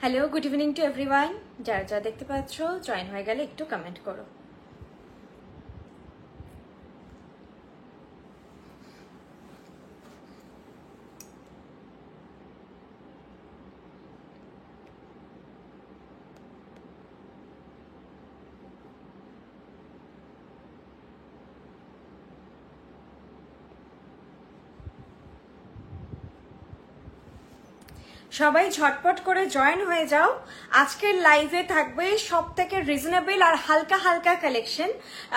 Hello, good evening to everyone. যারা যারা দেখতে পাচ্ছ জয়েন হয়ে গেলে একটু কমেন্ট করো। সবাই ঝটপট করে জয়েন হয়ে যাও। আজকের লাইভে থাকবে সব থেকে রিজনেবল আর হালকা হালকা কালেকশন।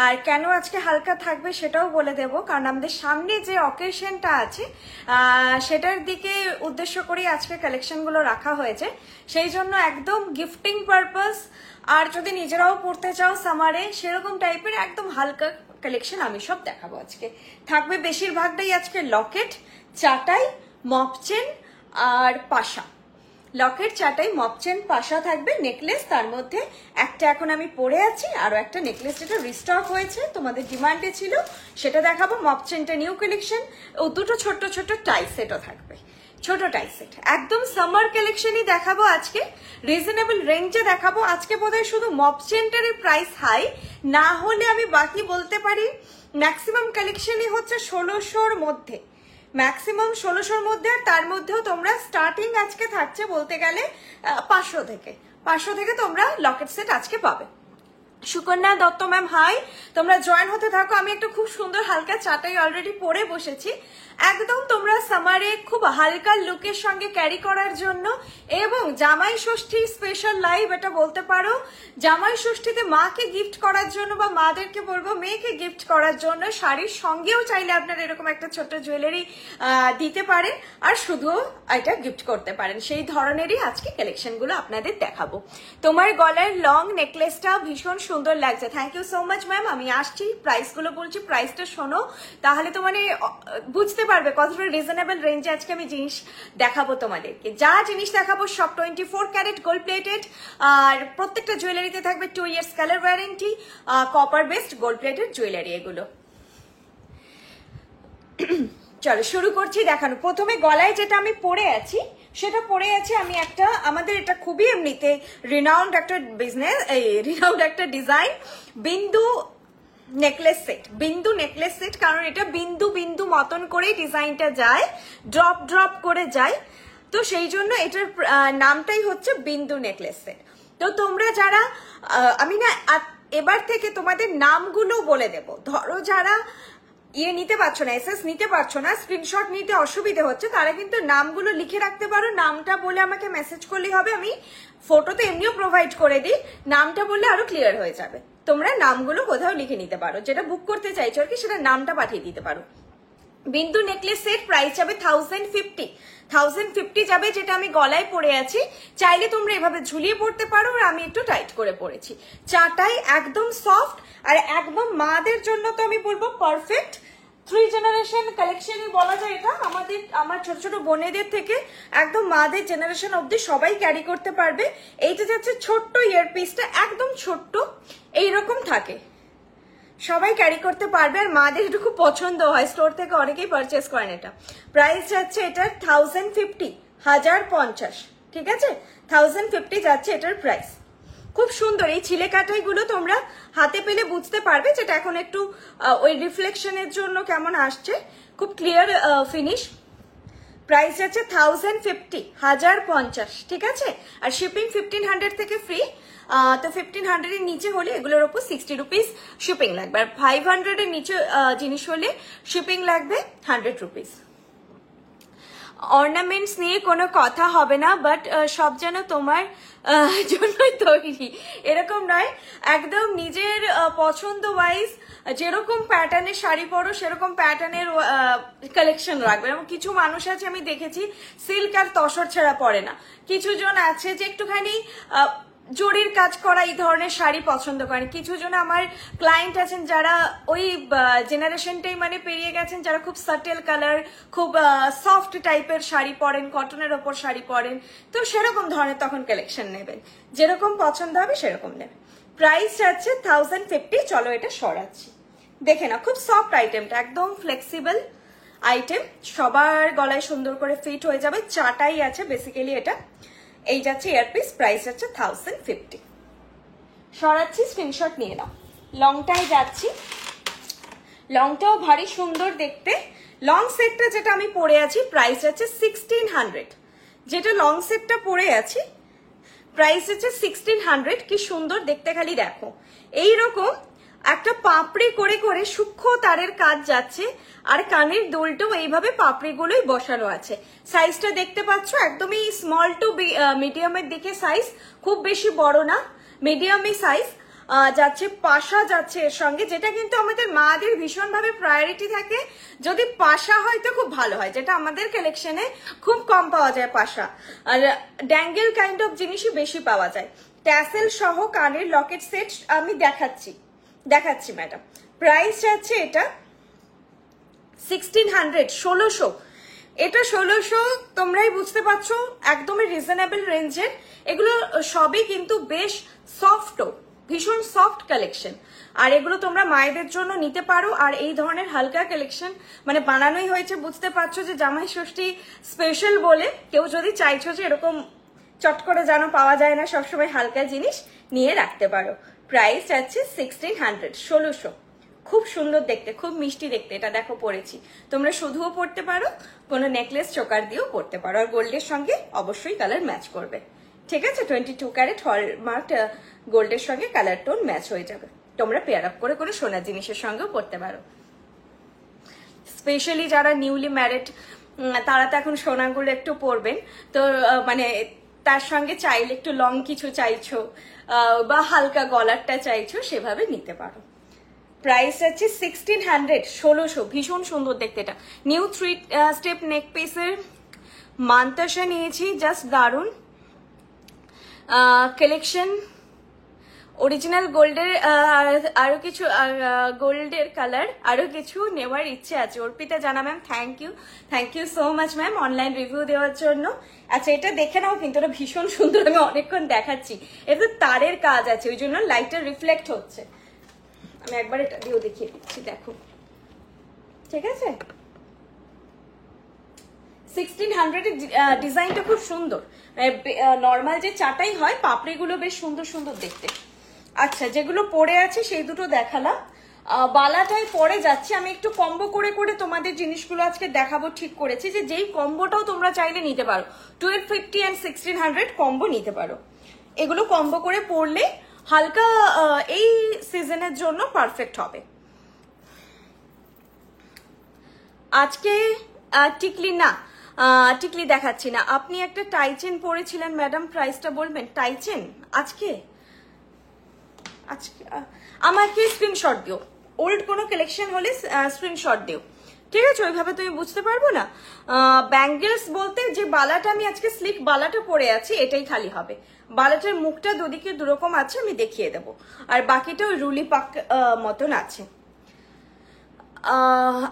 আর কেন আজকে হালকা থাকবে সেটাও বলে দেব, কারণ আমাদের সামনে যে অকেশনটা আছে সেটার দিকে উদ্দেশ্য করে আজকে কালেকশনগুলো রাখা হয়েছে। সেই জন্য একদম গিফটিং পারপাস, আর যদি নিজেরাও পড়তে চাও সামারে সেরকম টাইপের একদম হালকা কালেকশন আমি সব দেখাবো। আজকে থাকবে বেশিরভাগটাই আজকে লকেট, চাটাই, মপচেন আর পাশা। লকেট, চাটাই, মপচেন, পাশা থাকবে। নেকলেস তার মধ্যে একটা এখন আমি পরে আছি, আরো একটা নেকলেস যেটা রিস্টক হয়েছে, তোমাদের ডিমান্ডে ছিল, সেটা দেখাবো। মপচেনটা নিউ কালেকশন। ও দুটো ছোট্ট ছোট্ট টাই সেটও থাকবে, ছোট টাই সেট। একদম সামার কালেকশনই দেখাবো আজকে, রিজনেবল রেঞ্জে দেখাবো আজকে। বোধহয় শুধু মপচেনটারই প্রাইস হাই, না হলে আমি বাকি বলতে পারি ম্যাক্সিমাম কালেকশনই হচ্ছে 1600-র মধ্যে, ম্যাক্সিমাম 1600-র মধ্যে। আর তার মধ্যেও তোমরা স্টার্টিং আজকে থাকছে বলতে গেলে 500 থেকে তোমরা লকেট সেট আজকে পাবে। সুকন্যা দত্ত ম্যাম হাই, তোমরা জয়েন হতে থাকো। আমি একটা খুব সুন্দর হালকা চাটাই অলরেডি পরে বসেছি, একদম তোমরা সামারে খুব হালকা লুকের সঙ্গে ক্যারি করার জন্য। এবং জামাই ষষ্ঠী স্পেশাল লাইভ এটা বলতে পারো, জামাই ষষ্ঠীতে মাকে গিফট করার জন্য বা মাদেরকে বলবো মেয়েকে গিফট করার জন্য শাড়ির সঙ্গেও চাইলে আপনারা এরকম একটা ছোট্ট জুয়েলারি দিতে পারেন, আর শুধু এটা গিফট করতে পারেন। সেই ধরনেরই আজকে কালেকশনগুলো আপনাদের দেখাবো। তোমার গলার লং নেকলেসটা ভীষণ সুন্দর লাগছে, thank you so much ma'am. আমি আসছি, প্রাইসগুলো বলছি, প্রাইসটা শোনো, তাহলে তো মানে বুঝতে পারবে কতটা রিজনেবল রেঞ্জে আজকে আমি জিনিস দেখাবো তোমাদেরকে। যা জিনিস দেখাবো সব 24 ক্যারেট গোল্ড প্লেটেড, আর প্রত্যেকটা জুয়েলারিতে থাকবে 2 years colour warranty, copper based gold plated jewellery এগুলো। চলো শুরু করছি দেখানো। প্রথমে গলায় যেটা আমি পরে আছি সেটা পরে আছি আমি একটা, আমাদের এটা খুবই এমনিতে রিনাউন্ড একটা বিজনেস, রিনাউন্ড একটা ডিজাইন, বিন্দু নেকলেস সেট, বিন্দু নেকলেস সেট। কারণ এটা বিন্দু বিন্দু মতন করেই ডিজাইনটা যায়, ড্রপ ড্রপ করে যায়, তো সেই জন্য এটার নামটাই হচ্ছে বিন্দু নেকলেস সেট। তো তোমরা যারা আমি না এবার থেকে তোমাদের নামগুলো বলে দেব। ধরো যারা নিতে পারছো না, এসএস নিতে পারছো না, স্ক্রিনশট নিতে অসুবিধে হচ্ছে, তারা কিন্তু নামগুলো লিখে রাখতে পারো। নামটা বলে আমাকে মেসেজ করলেই হবে, আমি ফটো তো এমনিও প্রোভাইড করে দিই, নামটা বললে আরো ক্লিয়ার হয়ে যাবে। তোমরা নামগুলো কোথাও লিখে নিতে পারো, যেটা বুক করতে চাইছো আর কি, সেটা নামটা পাঠিয়ে দিতে পারো। বিন্দু নেকলেস সেট প্রাইস যাবে 1050 যাবে, যেটা আমি গলায় পরে আছি। চাইলে তোমরা এভাবে ঝুলিয়ে পড়তে পারো, আর আমি একটু টাইট করে পরেছি। চাটাই একদম সফট, আর একদম মাদের জন্য তো আমি বলবো পারফেক্ট। 3 জেনারেশন কালেকশনই বলা যায় এটা, আমার ছোট ছোট বোনেদের থেকে একদম মাদের জেনারেশন অব্দি সবাই ক্যারি করতে পারবে। এইটা যাচ্ছে ছোট্ট ইয়ারপিসটা, একদম ছোট্ট এইরকম থাকে, সবাই ক্যারি করতে পারবে, আর মাদের একটু খুব পছন্দ হয়, স্টোর থেকে অনেকেই পারচেস করেন এটা। প্রাইস যাচ্ছে এটার 1050, ঠিক আছে, 1050 যাচ্ছে এটার প্রাইস। খুব সুন্দর এই ছিলে কাটাইগুলো তোমরা হাতে পেলে বুঝতে পারবে, যেটা এখন একটু ওই রিফ্লেকশনের জন্য কেমন আসছে, খুব ক্লিয়ার ফিনিশ। প্রাইস যাচ্ছে 1050, ঠিক আছে, আর শিপিং 1500 থেকে ফ্রি। তো 1500 এর নিচে হলে এগুলোর উপর 60 রুপিস শিপিং লাগবে, আর 500 এর নিচে জিনিস হলে শিপিং লাগবে 100 রুপিস। অর্নামেন্টস নিয়ে কোনো কথা হবে না, বাট সব যেন তোমার জন্যই তৈরি এরকম নয়, একদম নিজের পছন্দ ওয়াইজ যেরকম প্যাটার্নের শাড়ি পরো সেরকম প্যাটার্নের কালেকশন রাখবে। এবং কিছু মানুষ আছে আমি দেখেছি সিল্ক আর তসর ছাড়া পরে না, কিছু জন আছে যে একটুখানি জরির কাজ করা এই ধরনের শাড়ি পছন্দ করেন। কিছু জন আমার ক্লায়েন্ট আছেন যারা ওই জেনারেশনটাই মানে পেরিয়ে গেছেন, যারা খুব সাটেল কালার, খুব সফট টাইপের শাড়ি পরেন, কটনের ওপর শাড়ি পরেন, তো সেরকম ধরনের তখন কালেকশন নেবেন, যেরকম পছন্দ হবে সেরকম নেবেন। প্রাইস যাচ্ছে 1050। চলো এটা সরাচ্ছি, দেখে না, খুব সফট আইটেমটা, একদম ফ্লেক্সিবল আইটেম, সবার গলায় সুন্দর করে ফিট হয়ে যাবে। চাটাই আছে বেসিক্যালি এটা। এই যাচ্ছে ইয়ারপিস, প্রাইস হচ্ছে 1050। সরাচ্ছি, স্ক্রিনশট নিয়ে নাও। লংটায় যাচ্ছি, লংটাও ভারী সুন্দর দেখতে। লং সেটটা যেটা আমি পরে আছি প্রাইস হচ্ছে 1600, যেটা লং সেটটা পরে আছি প্রাইস হচ্ছে 1600। কি সুন্দর দেখতে, খালি দেখো। এইরকম একটা পাপড়ি করে করে সূক্ষ্ম তারের কাজ যাচ্ছে, আর কানের দুলটাও এইভাবে পাপড়িগুলোই বসানো আছে। সাইজটা দেখতে পাচ্ছ, একদমই স্মল টু মিডিয়ামের দিকে সাইজ, খুব বেশি বড় না, মিডিয়ামই সাইজ যাচ্ছে। পাশা যাচ্ছে এর সঙ্গে, যেটা কিন্তু আমাদের মাদের ভীষণভাবে প্রায়োরিটি থাকে। যদি পাশা হয় তো খুব ভালো হয়, যেটা আমাদের কালেকশনে খুব কম পাওয়া যায় পাশা, আর ড্যাঙ্গেল কাইন্ড অফ জিনিসই বেশি পাওয়া যায়। ট্যাসেল সহ কানের লকেট সেট আমি দেখাচ্ছি ম্যাডাম। প্রাইস যাচ্ছে এটা 1600, 1600। এটা 1600, তোমরাই বুঝতে পারছো, একদমই রিজনেবল রেঞ্জের। এগুলো সবই কিন্তু বেশ সফট, ভীষণ সফট কালেকশন, আর এগুলো তোমরা মায়েদের জন্য নিতে পারো। আর এই ধরনের হালকা কালেকশন মানে বানানোই হয়েছে, বুঝতে পারছো যে জামাই ষষ্ঠী স্পেশাল বলে। কেউ যদি চাইছো যে এরকম চট করে যেন পাওয়া যায় না সবসময় হালকা জিনিস, নিয়ে রাখতে পারো। প্রাইস আছে 1600, 1600। খুব সুন্দর দেখতে, খুব মিষ্টি দেখতে। এটা দেখো পরেছি, তোমরা শুধুও পরতে পারো, কোনো নেকলেস চোকার দিয়েও পরতে পারো, আর গোল্ডের সঙ্গে অবশ্যই কালার ম্যাচ করবে। ঠিক আছে, 22 ক্যারেট হলমার্ক গোল্ডের সঙ্গে কালার টোন ম্যাচ হয়ে যাবে। তোমরা পেয়ার আপ করে কোনো সোনার জিনিসের সঙ্গেও পরতে পারো। স্পেশালি যারা নিউলি ম্যারিড তারা তো এখন সোনাগুলো একটু পরবেন, তো মানে তার সঙ্গে চাইলে একটু লং কিছু চাইছো বা হালকা গলারটা চাইছো, সেভাবে নিতে পারো। প্রাইস আছে 1600, 1600। ভীষণ সুন্দর দেখতে এটা। নিউ 3 স্টেপ নেক পিসের মান্তাসা নিয়েছি, জাস্ট দারুন কালেকশন। অরিজিনাল গোল্ডের আরো কিছু গোল্ডের কালার আরো কিছু নেওয়ার ইচ্ছে আছে। Arpita Jana ma'am, thank you so much ma'am online review দেওয়ার জন্য। আচ্ছা, এটা দেখে নাও, কিন্তু এটা ভীষণ সুন্দর, আমি অনেকক্ষণ দেখাচ্ছি। এটা তারের কাজ আছে, ওই জন্য লাইটটা রিফ্লেক্ট হচ্ছে। আমি একবার এটা দিয়েও দেখিয়ে দিচ্ছি, দেখো। ঠিক আছে, 1600 এর ডিজাইনটা খুব সুন্দর। নর্মাল যে চাটাই হয়, পাপড়িগুলো বেশ সুন্দর সুন্দর দেখতে। আচ্ছা, যেগুলো পরে আছে সেই দুটো দেখালাম। বালাটাই পরে যাচ্ছে। আমি একটু কম্বো করে করে তোমাদের জিনিসগুলো আজকে দেখাবো ঠিক করেছি, যে যেই কম্বোটাও তোমরা চাইলে নিতে পারো। 1250 and 1600 কম্বো নিতে পারো। এগুলো কম্বো করে পরলে হালকা এই সিজনের জন্য পারফেক্ট হবে। আজকে টিকলি না, টিকলি দেখাচ্ছি না। আপনি একটা টাইচেন পরেছিলেন ম্যাডাম, প্রাইসটা বলবেন? টাইচেন আজকে আমাকে স্ক্রিনশট দিও, ওল্ড কোনো কালেকশন হলে স্ক্রিনশট দিও, ঠিক আছে? ওইভাবে তুমি বুঝতে পারবো না। ব্যাঙ্গেলস বলতে যে বালাটা আমি আজকে স্লিক বালাটা পরে আছি, এটাই খালি হবে। বালাটার মুখটা দুদিকে দুরকম আছে, আমি দেখিয়ে দেবো। আর বাকিটা ওই রুলি পাক মতন আছে।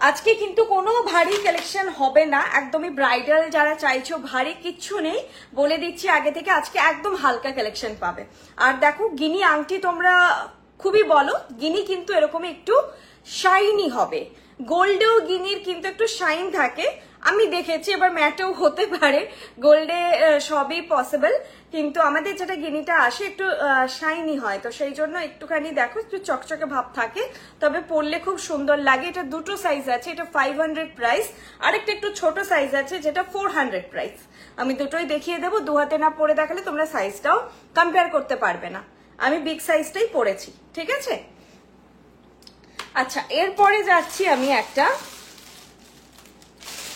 আজকে কিন্তু কোনো ভারী কালেকশন হবে না, একদমই ব্রাইডাল যারা চাইছো ভারী কিচ্ছু নেই, বলে দিচ্ছি আগে থেকে। আজকে একদম হালকা কালেকশন পাবে। আর দেখো, গিনি আংটি তোমরা খুবই বলো, গিনি কিন্তু এরকমই একটু শাইনি হবে। গোল্ডেও গিনির কিন্তু একটু শাইন থাকে, আমি দেখেছি। এবার ম্যাটেও হতে পারে, গোল্ডে সবই পসিবল, কিন্তু আমাদের যেটা গিনিটা আসে একটু শাইনি হয়, তো সেই জন্য একটুখানি দেখো একটু চকচকে ভাব থাকে, তবে পরলে খুব সুন্দর লাগে। এটা দুটো সাইজ আছে, এটা 500 প্রাইস, আরেকটা একটু ছোট সাইজ আছে যেটা 400 প্রাইস। আমি দুটোই দেখিয়ে দেবো, দু হাতে না পরে দেখালে তোমরা সাইজটাও কম্পেয়ার করতে পারবে না। আমি বিগ সাইজটাই পরেছি, ঠিক আছে? আচ্ছা, এরপরে যাচ্ছি আমি একটা,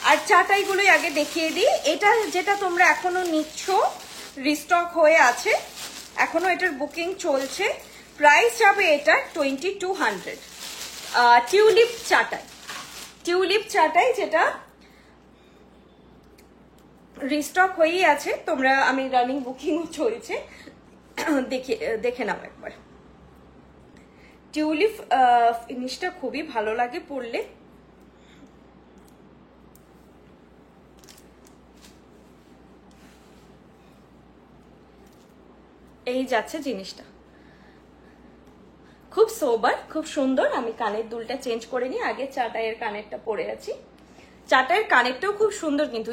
আর চাটাইগুলোই আগে দেখিয়ে দিই। এটা যেটা তোমরা এখনো নিচ্ছ, রিস্টক হয়ে আছে, এখনো এটার বুকিং চলছে। প্রাইস যাবে এটা 2200। টিউলিপ চাটাই যেটা রিস্টক হয়েই আছে, তোমরা, আমি রানিং বুকিংও চলছে, দেখে নাও একবার। টিউলিপ ফিনিশটা খুবই ভালো লাগে পরলে। এই যাচ্ছে জিনিসটা, খুব সোবার, খুব সুন্দর। আমি কানের দুলটা চেঞ্জ করে নিই, আগে চাটাইয়ের কানেরটা পরে আছি। চাটাইয়ের কানেরটাও খুব সুন্দর, কিন্তু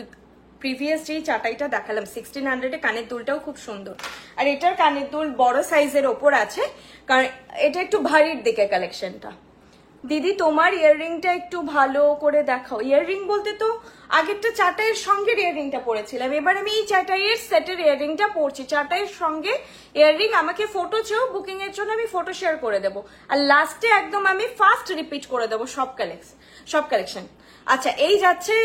প্রিভিয়াস যেই চাটাইটা দেখালাম 1600-এ, কানের দুলটাও খুব সুন্দর। আর এটার কানের দুল বড় সাইজের ওপর আছে, কারণ এটা একটু ভারীর দিকে কালেকশনটা। দিদি তোমার ইয়াররিংটা একটু ভালো করে দেখাও। ইয়াররিং বলতে তো আগেরটা চাটাইয়ের সঙ্গে ইয়াররিংটা পরেছিলাম, এবার আমি এই চাটাইয়ের সেটের ইয়াররিংটা পরছি। চাটাইয়ের সঙ্গে ইয়াররিং আমাকে ফটো চেয়েও বুকিং এর জন্য আমি ফটো শেয়ার করে দেবো, আর লাস্টে একদম আমি ফার্স্ট রিপিট করে দেবো সব কালেকশন। আচ্ছা, এই যাচ্ছে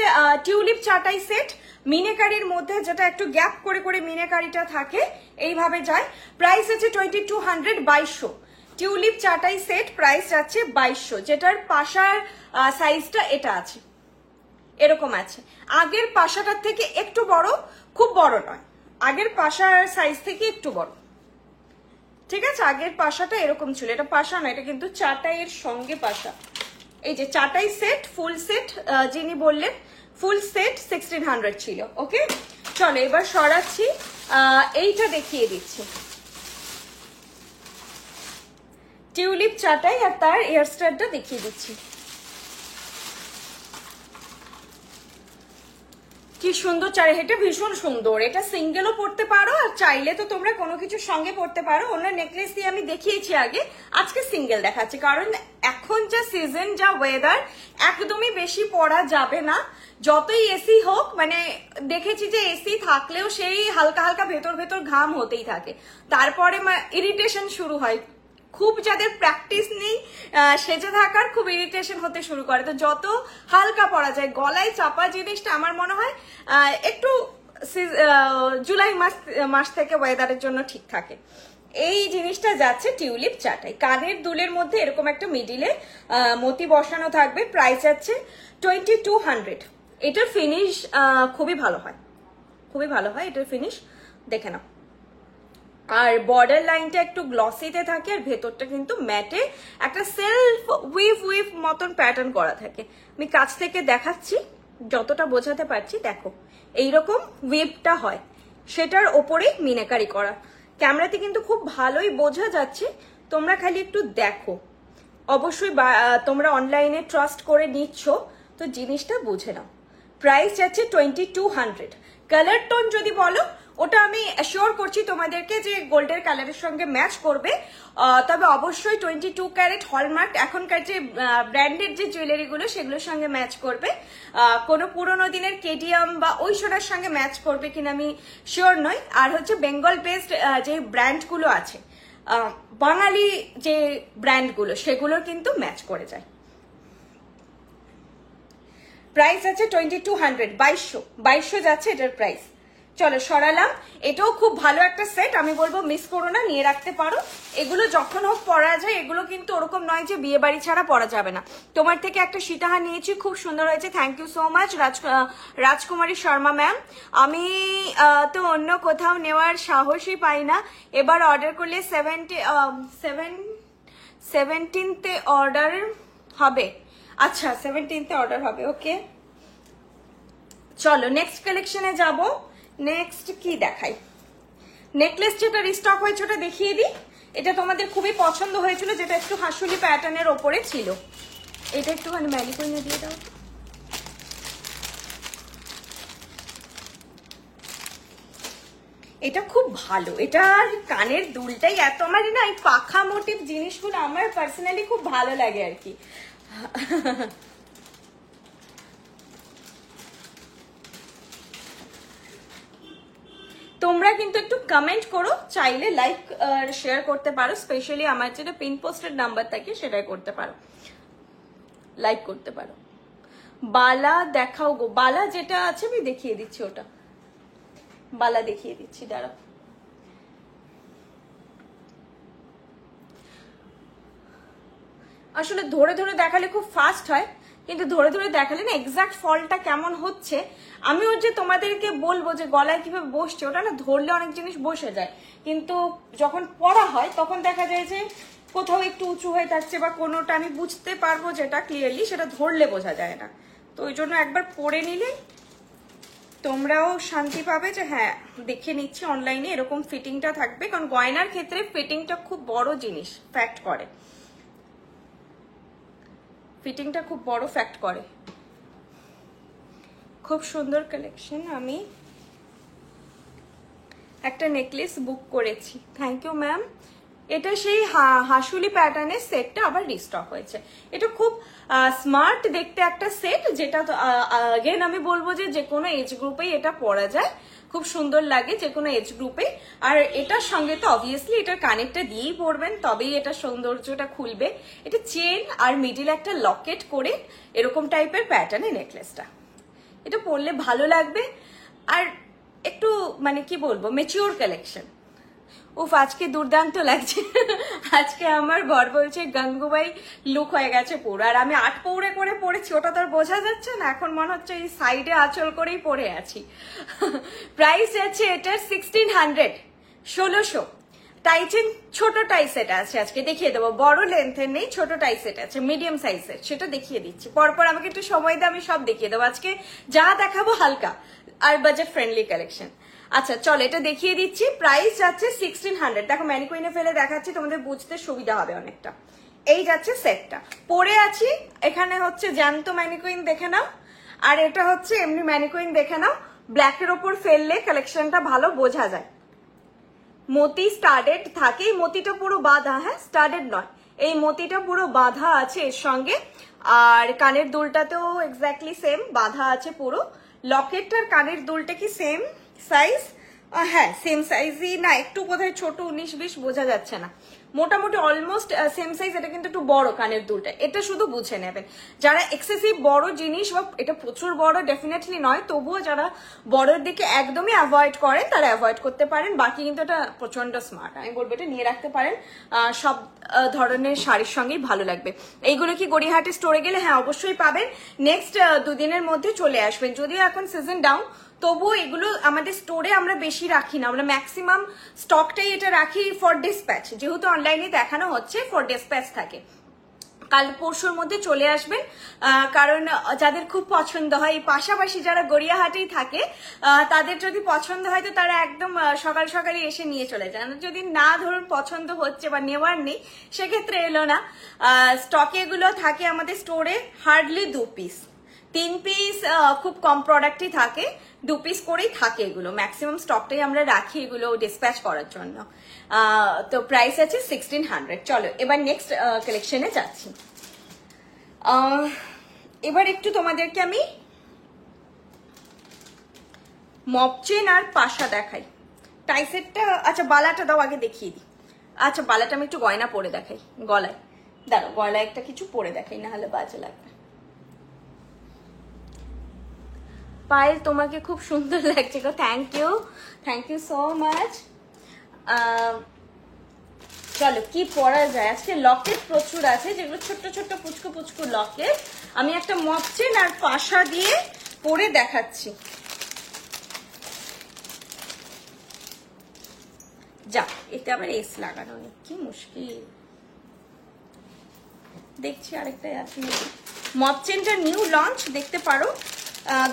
টিউলিপ চাটাই সেট, মিনেকারির মধ্যে, যেটা একটু গ্যাপ করে করে মিনেকারিটা থাকে, এইভাবে যায়। প্রাইস আছে 2200, 2200। টিউলিপ চাটাই সেট প্রাইস যাচ্ছে 2200, যেটার পাশার সাইজটা এটা আছে, এরকম আছে। আগের পাশাটার থেকে একটু বড়, খুব বড় নয়, আগের পাশার সাইজ থেকে একটু বড়, ঠিক আছে। আগের পাশাটা এরকম ছিল, এটা পাশা না, এটা কিন্তু চাটাইয়ের সঙ্গে পাশা। এই যে চাটাই সেট, ফুল সেট, যিনি বললেন ফুল সেট 1600 ছিল। ওকে, চলো এবার সরাচ্ছি, এইটা দেখিয়ে দিচ্ছি। টিউলিপ চাটাই আর তার হেয়ারস্টাইলটা দেখিয়ে দিচ্ছি। কি সুন্দর চারে, এটা ভীষণ সুন্দর। এটা সিঙ্গেলও পড়তে পারো, আর চাইলে তো তোমরা কোনো কিছুর সঙ্গে পড়তে পারো। অন্য নেকলেস দিয়ে আমি দেখিয়েছি আগে, আজকে সিঙ্গেল দেখাচ্ছি, কারণ এখন যা সিজন, যা ওয়েদার, একদমই বেশি পরা যাবে না। যতই এসি হোক, মানে দেখেছি যে এসি থাকলেও সেই হালকা হালকা ভেতর ভেতর ঘাম হতেই থাকে, তারপরে ইরিটেশন শুরু হয়। খুব যাদের প্র্যাকটিস নেই সেজে থাকার, খুব ইরিটেশন হতে শুরু করে। তো যত হালকা পরা যায়, গলায় চাপা জিনিসটা আমার মনে হয় একটু জুলাই মাস থেকে ওয়েদারের জন্য ঠিক থাকে। এই জিনিসটা যাচ্ছে টিউলিপ চাটাই। কানের দুলের মধ্যে এরকম একটা মিডিলে মতি বসানো থাকবে। প্রাইস যাচ্ছে 2200। এটার ফিনিশ খুবই ভালো হয়, খুবই ভালো হয় এটার ফিনিশ, দেখে নাও। আর বর্ডার লাইনটা একটু গ্লসিতে থাকে, আর ভেতরটা কিন্তু ম্যাটে একটা সেলফ উইভ মতন প্যাটার্ন করা থাকে। আমি কাছ থেকে দেখাচ্ছি যতটা বোঝাতে পারছি, দেখো এইরকম উইভটা হয়, সেটার ওপরেই মিনাকারি করা। ক্যামেরাতে কিন্তু খুব ভালোই বোঝা যাচ্ছে, তোমরা খালি একটু দেখো। অবশ্যই তোমরা অনলাইনে ট্রাস্ট করে নিচ্ছ, তো জিনিসটা বুঝে নাও। প্রাইস যাচ্ছে 2200। কালার টোন যদি বলো, ওটা আমি অ্যাসিওর করছি তোমাদেরকে যে গোল্ডের কালারের সঙ্গে ম্যাচ করবে, তবে অবশ্যই 22 ক্যারেট হলমার্ক এখনকার যে ব্র্যান্ডেড যে জুয়েলারিগুলো, সেগুলোর সঙ্গে ম্যাচ করবে। কোনো পুরোনো দিনের কেডিএম বা ওই সোনার সঙ্গে ম্যাচ করবে কিনা আমি শিওর নই। আর হচ্ছে বেঙ্গল বেসড যে ব্র্যান্ডগুলো আছে, বাঙালি যে ব্র্যান্ডগুলো, সেগুলো কিন্তু ম্যাচ করে যায়। প্রাইস আছে 2200, 2200 যাচ্ছে এটার প্রাইস। চলো সরালাম। এটাও খুব ভালো একটা সেট, আমি বলবো মিস করো না, নিয়ে রাখতে পারো। এগুলো যখন হোক পরা যায়, এগুলো কিন্তু ওরকম নয় যে বিয়ে বাড়ি ছাড়া পরা যাবে না। তোমার থেকে একটা সীতাহার নিয়েছি, খুব সুন্দর হয়েছে, থ্যাংক ইউ সো মাচ রাজকুমারী শর্মা ম্যাম। আমি তো অন্য কোথাও নেওয়ার সাহসই পাই না। এবার অর্ডার করলে 17th অর্ডার হবে। আচ্ছা, 17th অর্ডার হবে। ওকে, চলো নেক্সট কালেকশনে যাব। নেক্সট কি দেখাই? নেকলেস যেটা রিস্টক হয়েছে ওটা দেখিয়ে দিই। এটা তোমাদের খুবই পছন্দ হয়েছিল, যেটা একটু হাসুলি প্যাটার্নের ওপরে ছিল। এটা একটুখানি ম্যানিকুইনে দিয়ে দাও। এটা খুব ভালো, এটার কানের দুলটাই এত, আমার না এই পাখা মোটিভ জিনিসগুলো আমার পার্সোনালি খুব ভালো লাগে আর কি। তোমরা কিন্তু একটু কমেন্ট করো, চাইলে লাইক শেয়ার করতে পারো, স্পেশালি আমার যেটা পিন পোস্টের নাম্বার থাকে সেটাই করতে পারো, লাইক করতে পারো। বালা দেখাও গো, বালা যেটা আছে আমি দেখিয়ে দিচ্ছি, ওটা বালা দেখিয়ে দিচ্ছি, দাঁড়াও। আসলে ধরে ধরে দেখালে খুব ফাস্ট হয়, কিন্তু ধরে ধরে দেখালে না এক্সাক্ট ফলটা কেমন হচ্ছে, আমি ওর যে তোমাদেরকে বলবো যে গলায় কিভাবে বসছে, ওটা না ধরলে অনেক জিনিস বসে যায়, কিন্তু যখন পড়া হয় তখন দেখা যায় যে কোথাও একটু উঁচু হয়ে থাকছে, বা কোনোটা আমি বুঝতে পারবো যেটা ক্লিয়ারলি, সেটা ধরলে বোঝা যায় না। তো ওই জন্য একবার পড়ে নিলে তোমরাও শান্তি পাবে যে হ্যাঁ দেখে নিচ্ছি অনলাইনে এরকম ফিটিংটা থাকবে, কারণ গয়নার ক্ষেত্রে ফিটিংটা খুব বড় জিনিস, ফ্যাক্ট করে, ফিটিংটা খুব বড় ফ্যাক্ট করে। খুব সুন্দর কালেকশন। আমি একটা নেকলেস বুক করেছি, থ্যাংক ইউ ম্যাম। এটা সেই হাসুলি প্যাটার্নের সেটটা আবার রিস্টক হয়েছে। এটা খুব স্মার্ট দেখতে একটা সেট, যেটা আগেন আমি বলবো যে কোনো এজ গ্রুপেই এটা পরা যায়, খুব সুন্দর লাগে যে কোনো এজ গ্রুপে। আর এটার সঙ্গে তো অবভিয়াসলি এটার কানেরটা দিয়েই পরবেন, তবেই এটা সৌন্দর্যটা খুলবে। এটা চেন আর মিডিল একটা লকেট করে এরকম টাইপের প্যাটার্নের নেকলেসটা, এটা পরলে ভালো লাগবে। আর একটু মানে কি বলবো, ম্যাচিওর কালেকশন। উফ, আজকে দুর্দান্ত লাগছে। আজকে আমার বর বলছে গঙ্গুবাই লুক হয়ে গেছে পুরো। আর আমি 8 পৌড়ে করে পড়েছি, ওটা তো আর বোঝা যাচ্ছে না, এখন মনে হচ্ছে এই সাইডে আঁচল করেই পড়ে আছি। প্রাইস যাচ্ছে এটার 1600, 1600। টাইচেন ছোট টাই সেট আছে, আজকে দেখিয়ে দেবো। বড় লেন্থের নেই, ছোট টাই সেট আছে মিডিয়াম সাইজের, সেটা দেখিয়ে দিচ্ছি। পরপর আমাকে একটু সময় দিয়ে আমি সব দেখিয়ে দেবো। আজকে যা দেখাবো হালকা আর বাজেট ফ্রেন্ডলি কালেকশন। আচ্ছা চল, এটা দেখিয়ে দিচ্ছি। প্রাইস যাচ্ছে 1600। দেখো ম্যানিকুইনে ফেলে দেখাচ্ছি, তোমাদের বুঝতে সুবিধা হবে অনেকটা। এই যাচ্ছে সেটটা, পরে আছি। এখানে হচ্ছে জ্যান্ত ম্যানিকুইন দেখে নাও, আর এটা হচ্ছে এমনি ম্যানিকুইন দেখে নাও। ব্ল্যাকের ওপর ফেললে কালেকশনটা ভালো বোঝা যায়। মতি স্টার্টেড থাকে, এই মতিটা পুরো বাঁধা, হ্যাঁ স্টার্টেড নয়, এই মতিটা পুরো বাঁধা আছে এর সঙ্গে। আর কানের দুলটাতেও এক্স্যাক্টলি সেম বাঁধা আছে পুরো। লকেটটার কানের দুলটা কি সেম সাইজ? হ্যাঁ সেম সাইজই, না একটু বোধহয় ছোট 19-20 বোঝা যাচ্ছে না, মোটামুটি অলমোস্ট সেম সাইজ। এটা কিন্তু একটু বড় কানের দুলটা, এটা শুধু বুঝে নেবেন। যারা এক্সেসিভ বড় জিনিস, বা এটা প্রচুর বড় ডেফিনেটলি নয়, তবুও যারা বড়ের দিকে একদমই অ্যাভয়েড করেন তারা অ্যাভয়েড করতে পারেন। বাকি কিন্তু এটা প্রচন্ড স্মার্ট, আমি বলবো এটা নিয়ে রাখতে পারেন, সব ধরনের শাড়ির সঙ্গেই ভালো লাগবে। এইগুলো কি গড়িয়াহাটে স্টোরে গেলে? হ্যাঁ অবশ্যই পাবেন, নেক্সট 2 দিনের মধ্যে চলে আসবেন। যদিও এখন সিজন ডাউন, তবুও এগুলো আমাদের স্টোরে আমরা বেশি রাখি না, আমরা ম্যাক্সিমাম স্টকটাই এটা রাখি ফর ডিসপ্যাচ, যেহেতু অনলাইনে দেখানো হচ্ছে ফর ডিসপ্যাচ থাকে। কাল পরশুর মধ্যে চলে আসবেন, কারণ যাদের খুব পছন্দ হয়, পাশাপাশি যারা গড়িয়াহাটেই থাকে তাদের যদি পছন্দ হয় তো তারা একদম সকাল সকালই এসে নিয়ে চলে যান। যদি না ধরুন পছন্দ হচ্ছে বা নেওয়ার নেই, সেক্ষেত্রে এলো না। স্টকে এগুলো থাকে আমাদের স্টোরে হার্ডলি 2 পিস, 3 পিস খুব কম প্রোডাক্টই থাকে, 2 পিস করেই থাকে এগুলো। ম্যাক্সিমাম স্টকটাই আমরা রাখি এগুলো ডিসপ্যাচ করার জন্য। তো প্রাইস আছে 1600। চলো এবার নেক্সট কালেকশনে যাচ্ছি। এবার একটু তোমাদেরকে আমি মপ চেন আর পাশা দেখাই। টাই সেটটা, আচ্ছা বালাটা দাও আগে দেখিয়ে দিই। আচ্ছা বালাটা আমি একটু গয়না পরে দেখাই, গলায় দাঁড়ো, গলায় একটা কিছু পরে দেখাই, না হলে বাজে লাগবে। পায়েল তোমাকে খুব সুন্দর লাগছে গো, থ্যাংক ইউ সো মাচ। চলো কি পরা যায়, আজকে লকেট প্রচুর আছে, যেগুলো ছোট্ট ছোট্ট পুচকু পুচকু লকেট। আমি একটা মপ চেন আর পাশা দিয়ে পরে দেখাচ্ছি। যা, এতে আবার এস লাগানো নেই, কি মুশকিল। দেখছি আরেকটা আছে, মপ চেনটা নিউ লঞ্চ, দেখতে পারো।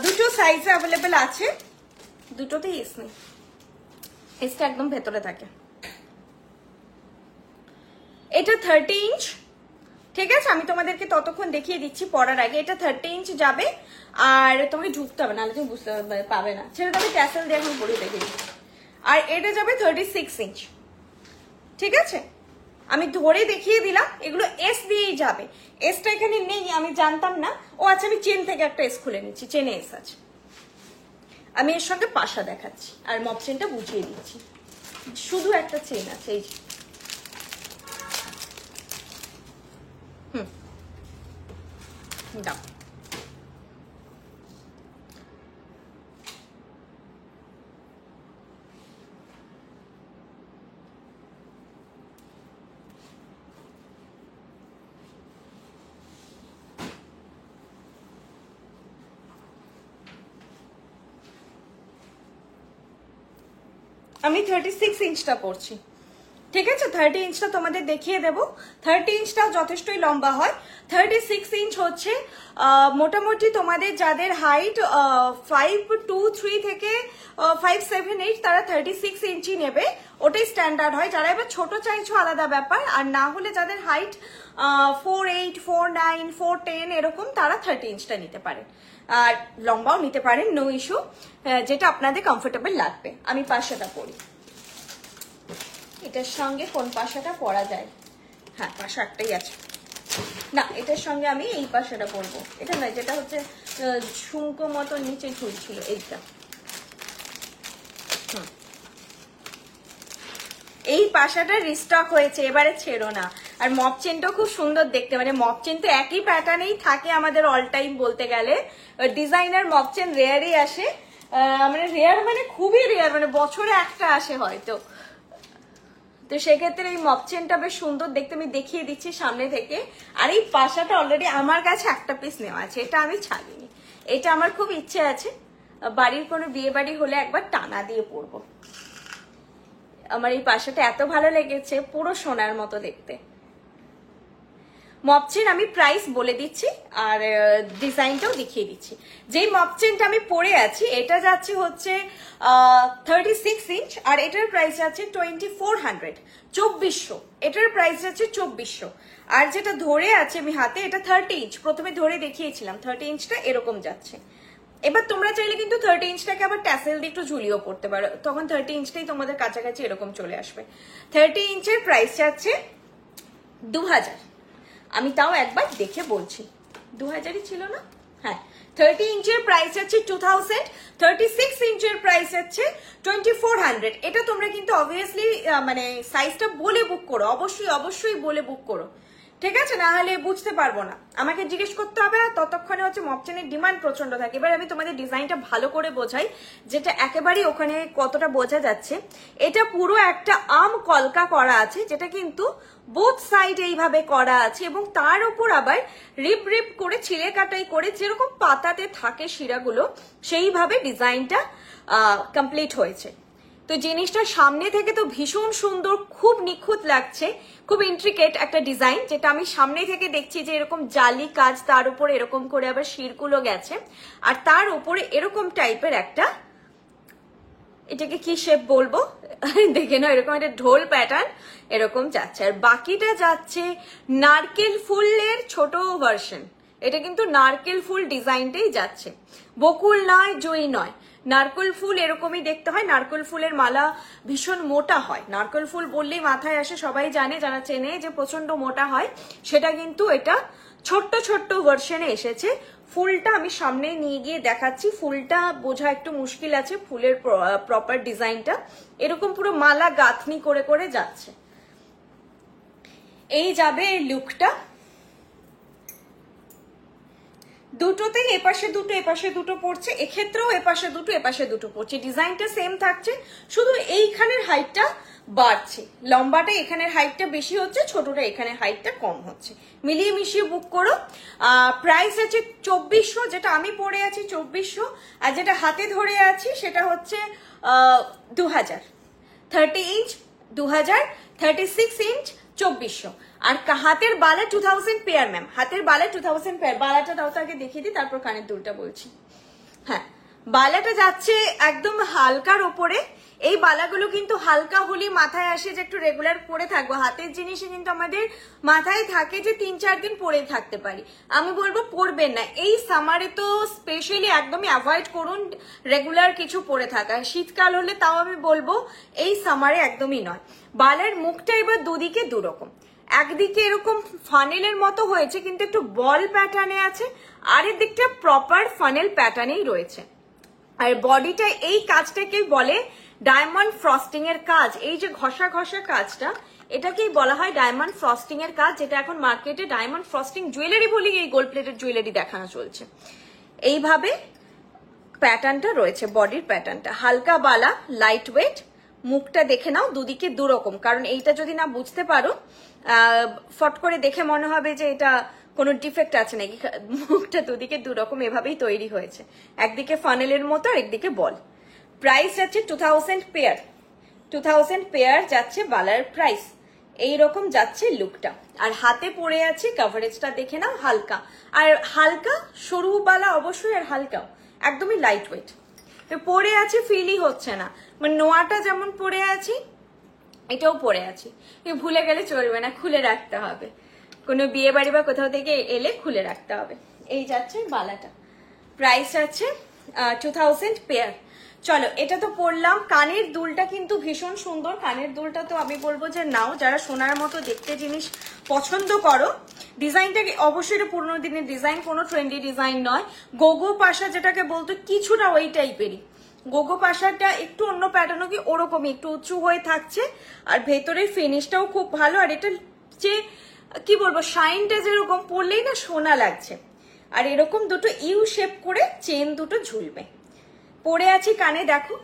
দুটো সাইজে অ্যাভেলেবেল আছে, দুটোতেই এস নেই, এসটা একদম ভেতরে থাকে। এটা 30 ইঞ্চ, ঠিক আছে? আমি তোমাদেরকে ততক্ষণ দেখিয়ে দিচ্ছি পরার আগে। এটা 30 ইঞ্চ যাবে, আর তোমাকে ঢুকতে হবে, নাহলে তুমি বুঝতে পাবে না। ছেড়ে তবে ক্যাসেল দিয়ে এখন পরে দেখে দিচ্ছি। আর এটা যাবে 36 ইঞ্চ, ঠিক আছে? আমি ধরে দেখিয়ে দিলাম, এগুলো এস দিয়েই যাবে। এসটা এখানে নেই, আমি জানতাম না। ও আচ্ছা, আমি চেন থেকে একটা এস খুলে নিচ্ছি, চেনে এস আছে। আমি এর সঙ্গে পাশা দেখাচ্ছি আর মপ চেনটা বুঝিয়ে দিচ্ছি। শুধু একটা চেন আছে, এই যে। দাও, আমি 36 ইঞ্চটা পরছি, ঠিক আছে? 30 ইঞ্চটা তোমাদের দেখিয়ে দেবো। 30 ইঞ্চটা যথেষ্টই লম্বা হয়। 36 ইঞ্চ হচ্ছে মোটামুটি তোমাদের যাদের হাইট 5'2'3" থেকে 5'7'8", তারা 36 ইঞ্চি নেবে, ওটাই স্ট্যান্ডার্ড হয়। যারা এবার ছোট চাইছো আলাদা ব্যাপার, আর না হলে যাদের হাইট 4'8", 4'9", 4'10" এরকম, তারা 30 ইঞ্চটা নিতে পারে। আর লম্বাও নিতে পারেন, নো ইস্যু, যেটা আপনাদের কমফোর্টেবল লাগবে। আমি পাশাটা পরি, এটার সঙ্গে কোন পাশাটা পরা যায়? হ্যাঁ, পাশা একটাই আছে না, এটার সঙ্গে আমি এই পাশাটা পরবো, এটা নয় যেটা হচ্ছে ঝুমকো মতো নিচে ঝুলছিল, এইটা। এই পাশাটা রিস্টক হয়েছে, এবারে ছেড়ো না। আর মপ চেনটাও খুব সুন্দর দেখতে, মানে মপ চেন তো একই প্যাটার্নেই থাকে আমাদের অল টাইম বলতে গেলে। ডিজাইনার মপ চেন রেয়ারই আসে, মানে রেয়ার মানে খুবই রেয়ার, মানে বছরে একটা আসে হয়তো। তো সেক্ষেত্রে এই মপ চেনটা বেশ সুন্দর দেখতে, আমি দেখিয়ে দিচ্ছি সামনে থেকে। আর এই পাশাটা অলরেডি আমার কাছে একটা পিস নেওয়া আছে, এটা আমি ছাড়িনি। এটা আমার খুব ইচ্ছে আছে বাড়ির কোনো বিয়ে বাড়ি হলে একবার টানা দিয়ে পরবো। আমার এই পাশাটা এত ভালো লেগেছে, পুরো সোনার মতো দেখতে। মপচেন আমি প্রাইস বলে দিচ্ছি আর ডিজাইনটাও দেখিয়ে দিচ্ছি। যেই মপচেনটা আমি পরে আছি এটা যাচ্ছে হচ্ছে 36 ইঞ্চ, আর এটার প্রাইস যাচ্ছে 2400, 2400। এটার প্রাইস যাচ্ছে 2400। আর যেটা ধরে আছে আমি হাতে, এটা 30 ইঞ্চ, প্রথমে ধরে দেখিয়েছিলাম। 30 ইঞ্চটা এরকম যাচ্ছে। এবার তোমরা চাইলে কিন্তু 30 ইঞ্চটাকে আবার ট্যাসেল দিয়ে একটু ঝুলিয়েও পড়তে পারো, তখন 30 ইঞ্চটাই তোমাদের কাছাকাছি এরকম চলে আসবে। 30 ইঞ্চের প্রাইস যাচ্ছে 2000। আমি তাও একবার দেখে বলছি, 2000ই ছিল না? হ্যাঁ, 30 ইঞ্চের প্রাইস আছে 2000, 36 ইঞ্চের প্রাইস আছে 2400। এটা তোমরা কিন্তু অবভিয়াসলি মানে সাইজটা বলে বুক করো, অবশ্যই অবশ্যই বলে বুক করো, ঠিক আছে? না হলে বুঝতে পারবো না, আমাকে জিজ্ঞেস করতে হবে। আর ততক্ষণে হচ্ছে মপচেনের ডিমান্ড প্রচন্ড থাকে। এবার আমি তোমাদের ডিজাইনটা ভালো করে বোঝাই, যেটা একেবারেই ওখানে কতটা বোঝা যাচ্ছে। এটা পুরো একটা আম কলকা করা আছে, যেটা কিন্তু বোথ সাইড এইভাবে করা আছে, এবং তার উপর আবার রিপ রিপ করে ছিলে কাটাই করে যেরকম পাতাতে থাকে শিরাগুলো, সেইভাবে ডিজাইনটা কমপ্লিট হয়েছে। তো জিনিসটা সামনে থেকে তো ভীষণ সুন্দর, খুব নিখুঁত লাগছে, খুব ইন্ট্রিকেট একটা ডিজাইন, যেটা আমি সামনে থেকে দেখছি যে এরকম জালি কাজ, তার উপরে এরকম করে আবার শিরগুলো গেছে, আর তার উপরে এরকম টাইপের একটা, এটাকে কি শেপ বলবো দেখে না, এরকম একটা ঢোল প্যাটার্ন এরকম যাচ্ছে। আর বাকিটা যাচ্ছে নারকেল ফুলের ছোট ভার্সন। এটা কিন্তু নারকেল ফুল ডিজাইনটাই যাচ্ছে, বকুল নয়, জয়ী নয়। নারকেল ফুল এরকমই দেখতে হয়, নারকেল ফুলের মালা ভীষণ মোটা হয়। নারকেল ফুল বললেই মাথায় আসে, সবাই জানে, যারা চেনে, যে প্রচন্ড মোটা হয়। সেটা কিন্তু এটা ছোট্ট ছোট্ট ভার্সনে এসেছে। ফুলটা আমি সামনে নিয়ে গিয়ে দেখাচ্ছি, ফুলটা বোঝা একটু মুশকিল আছে, ফুলের প্রপার ডিজাইনটা এরকম পুরো মালা গাঁথনি করে করে যাচ্ছে। এই যাবে এই লুকটা, দুটোতেই এপাশে দুটো এপাশে দুটো পড়ছে, এক্ষেত্রেও এপাশে দুটো এপাশে দুটো পড়ছে। ডিজাইনটা সেম থাকছে, শুধু এইখানের হাইটটা বাড়ছে, লম্বাটা এখানের হাইটটা বেশি হচ্ছে, ছোটটা এখানে হাইটটা কম হচ্ছে। মিলিয়ে মিশিয়ে বুক করো। প্রাইস আছে 2400, যেটা আমি পরে আছি 2400, আর যেটা হাতে ধরে আছি সেটা হচ্ছে 2000। 30 ইঞ্চ 2000, 36 ইঞ্চ 2400। আর হাতের বালা 2000 পেয়ার ম্যাম, হাতের বালা 2000 পেয়ার। বালাটা দাও তো আগে দেখিয়ে দিই, তারপর কানের দুলটা বলছি। হ্যাঁ, বালাটা যাচ্ছে একদম হালকার ওপরে। এই বালাগুলো কিন্তু হালকা হলে মাথায় আসে যে একটু রেগুলার পরে থাকবো। হাতের জিনিসে কিন্তু আমাদের মাথায় থাকে যে 3-4 দিন পরে থাকতে পারি। আমি বলবো পরবেন না, এই সামারে তো স্পেশালি একদমই অ্যাভয়েড করুন রেগুলার কিছু পরে থাকা। শীতকাল হলে তাও আমি বলবো, এই সামারে একদমই নয়। বালার মুখটা এবার দুদিকে দুরকম, একদিকে এরকম ফানেলের মতো হয়েছে কিন্তু একটু বল প্যাটার্নে আছে, আর এর দিকটা প্রপার ফানেল প্যাটার্নেই রয়েছে। আর বডিটা এই কাজটাকেই বলে ডায়মন্ড ফ্রস্টিং এর কাজ। এই যে ঘষা ঘষা কাজটা, এটাকেই বলা হয় ডায়মন্ড ফ্রস্টিং এর কাজ, যেটা এখন মার্কেটে ডায়মন্ড ফ্রস্টিং জুয়েলারি বলে এই গোল্ড প্লেটেড জুয়েলারি দেখানো চলছে। এইভাবে প্যাটার্নটা রয়েছে, বডির প্যাটার্নটা হালকা বালা, লাইট ওয়েট। মুখটা দেখে নাও, দুদিকে দুরকম, কারণ এইটা যদি না বুঝতে পারো ফট করে দেখে মনে হবে যে এটা কোনো ডিফেক্ট আছে নাকি। মুখটা দুদিকে দুরকম এভাবেই তৈরি হয়েছে, একদিকে ফানেলের মতো আর একদিকে বল। প্রাইস যাচ্ছে 2000 পেয়ার, 2000 পেয়ার যাচ্ছে বালার প্রাইস। এইরকম যাচ্ছে লুকটা। আর হাতে পরে আছে, কভারেজটা দেখে নাও, হালকা, আর হালকা সরু বালা অবশ্যই, আর হালকা একদমই লাইট ওয়েট। পরে আছে ফিলই হচ্ছে না, মানে নোয়াটা যেমন পরে আছি এটাও পরে আছি, ভুলে গেলে চলবে না, খুলে রাখতে হবে। কোনো বিয়ে বাড়ি বা কোথাও থেকে এলে খুলে রাখতে হবে। এই যাচ্ছে বালাটা, প্রাইস আছে 2000 পেয়ার। চলো এটা তো পরলাম। কানের দুলটা কিন্তু ভীষণ সুন্দর, কানের দুলটা তো আমি বলবো যে নাও, যারা সোনার মতো দেখতে জিনিস পছন্দ করো। ডিজাইনটা অবশ্যই এটা পুরোনো দিনের ডিজাইন, কোনো ট্রেন্ডি ডিজাইন নয়। গোগো পাশা যেটাকে বলতো কিছুটা ওই টাইপেরই। গোগো পাশাটা একটু অন্য প্যাটার্নও কি ওরকমই একটু উঁচু হয়ে থাকছে, আর ভেতরের ফিনিশটাও খুব ভালো। আর এটা যে কি বলবো, শাইনটা যেরকম পরলেই না সোনা লাগছে। আর এরকম দুটো ইউ শেপ করে চেন দুটো ঝুলবে। পরে আছি কানে, দেখো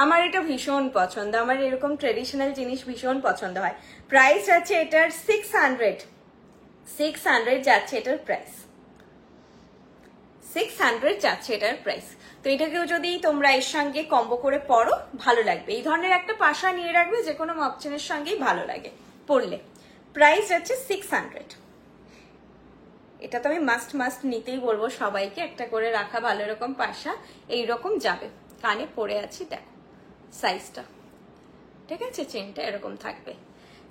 আমার এটা ভীষণ পছন্দ, আমার এরকম ট্রেডিশনাল জিনিস ভীষণ পছন্দ হয়। প্রাইস আছে এটার 600 যাচ্ছে এটার প্রাইস, 600 যাচ্ছে এটার প্রাইস। তো এটাকেও যদি তোমরা এর সঙ্গে কম্বো করে পরো ভালো লাগবে। এই ধরনের একটা পাশা নিয়ে রাখবে, যে কোনো মপচেনের সঙ্গেই ভালো লাগে পরলে। প্রাইস আছে 600। এটা তো আমি মাস্ট নিতেই বলবো সবাইকে, একটা করে রাখা ভালো এরকম পাশা, এইরকম যাবে। কানে পরে আছি, দেখো সাইজটা ঠিক আছে, চেনটা এরকম থাকবে।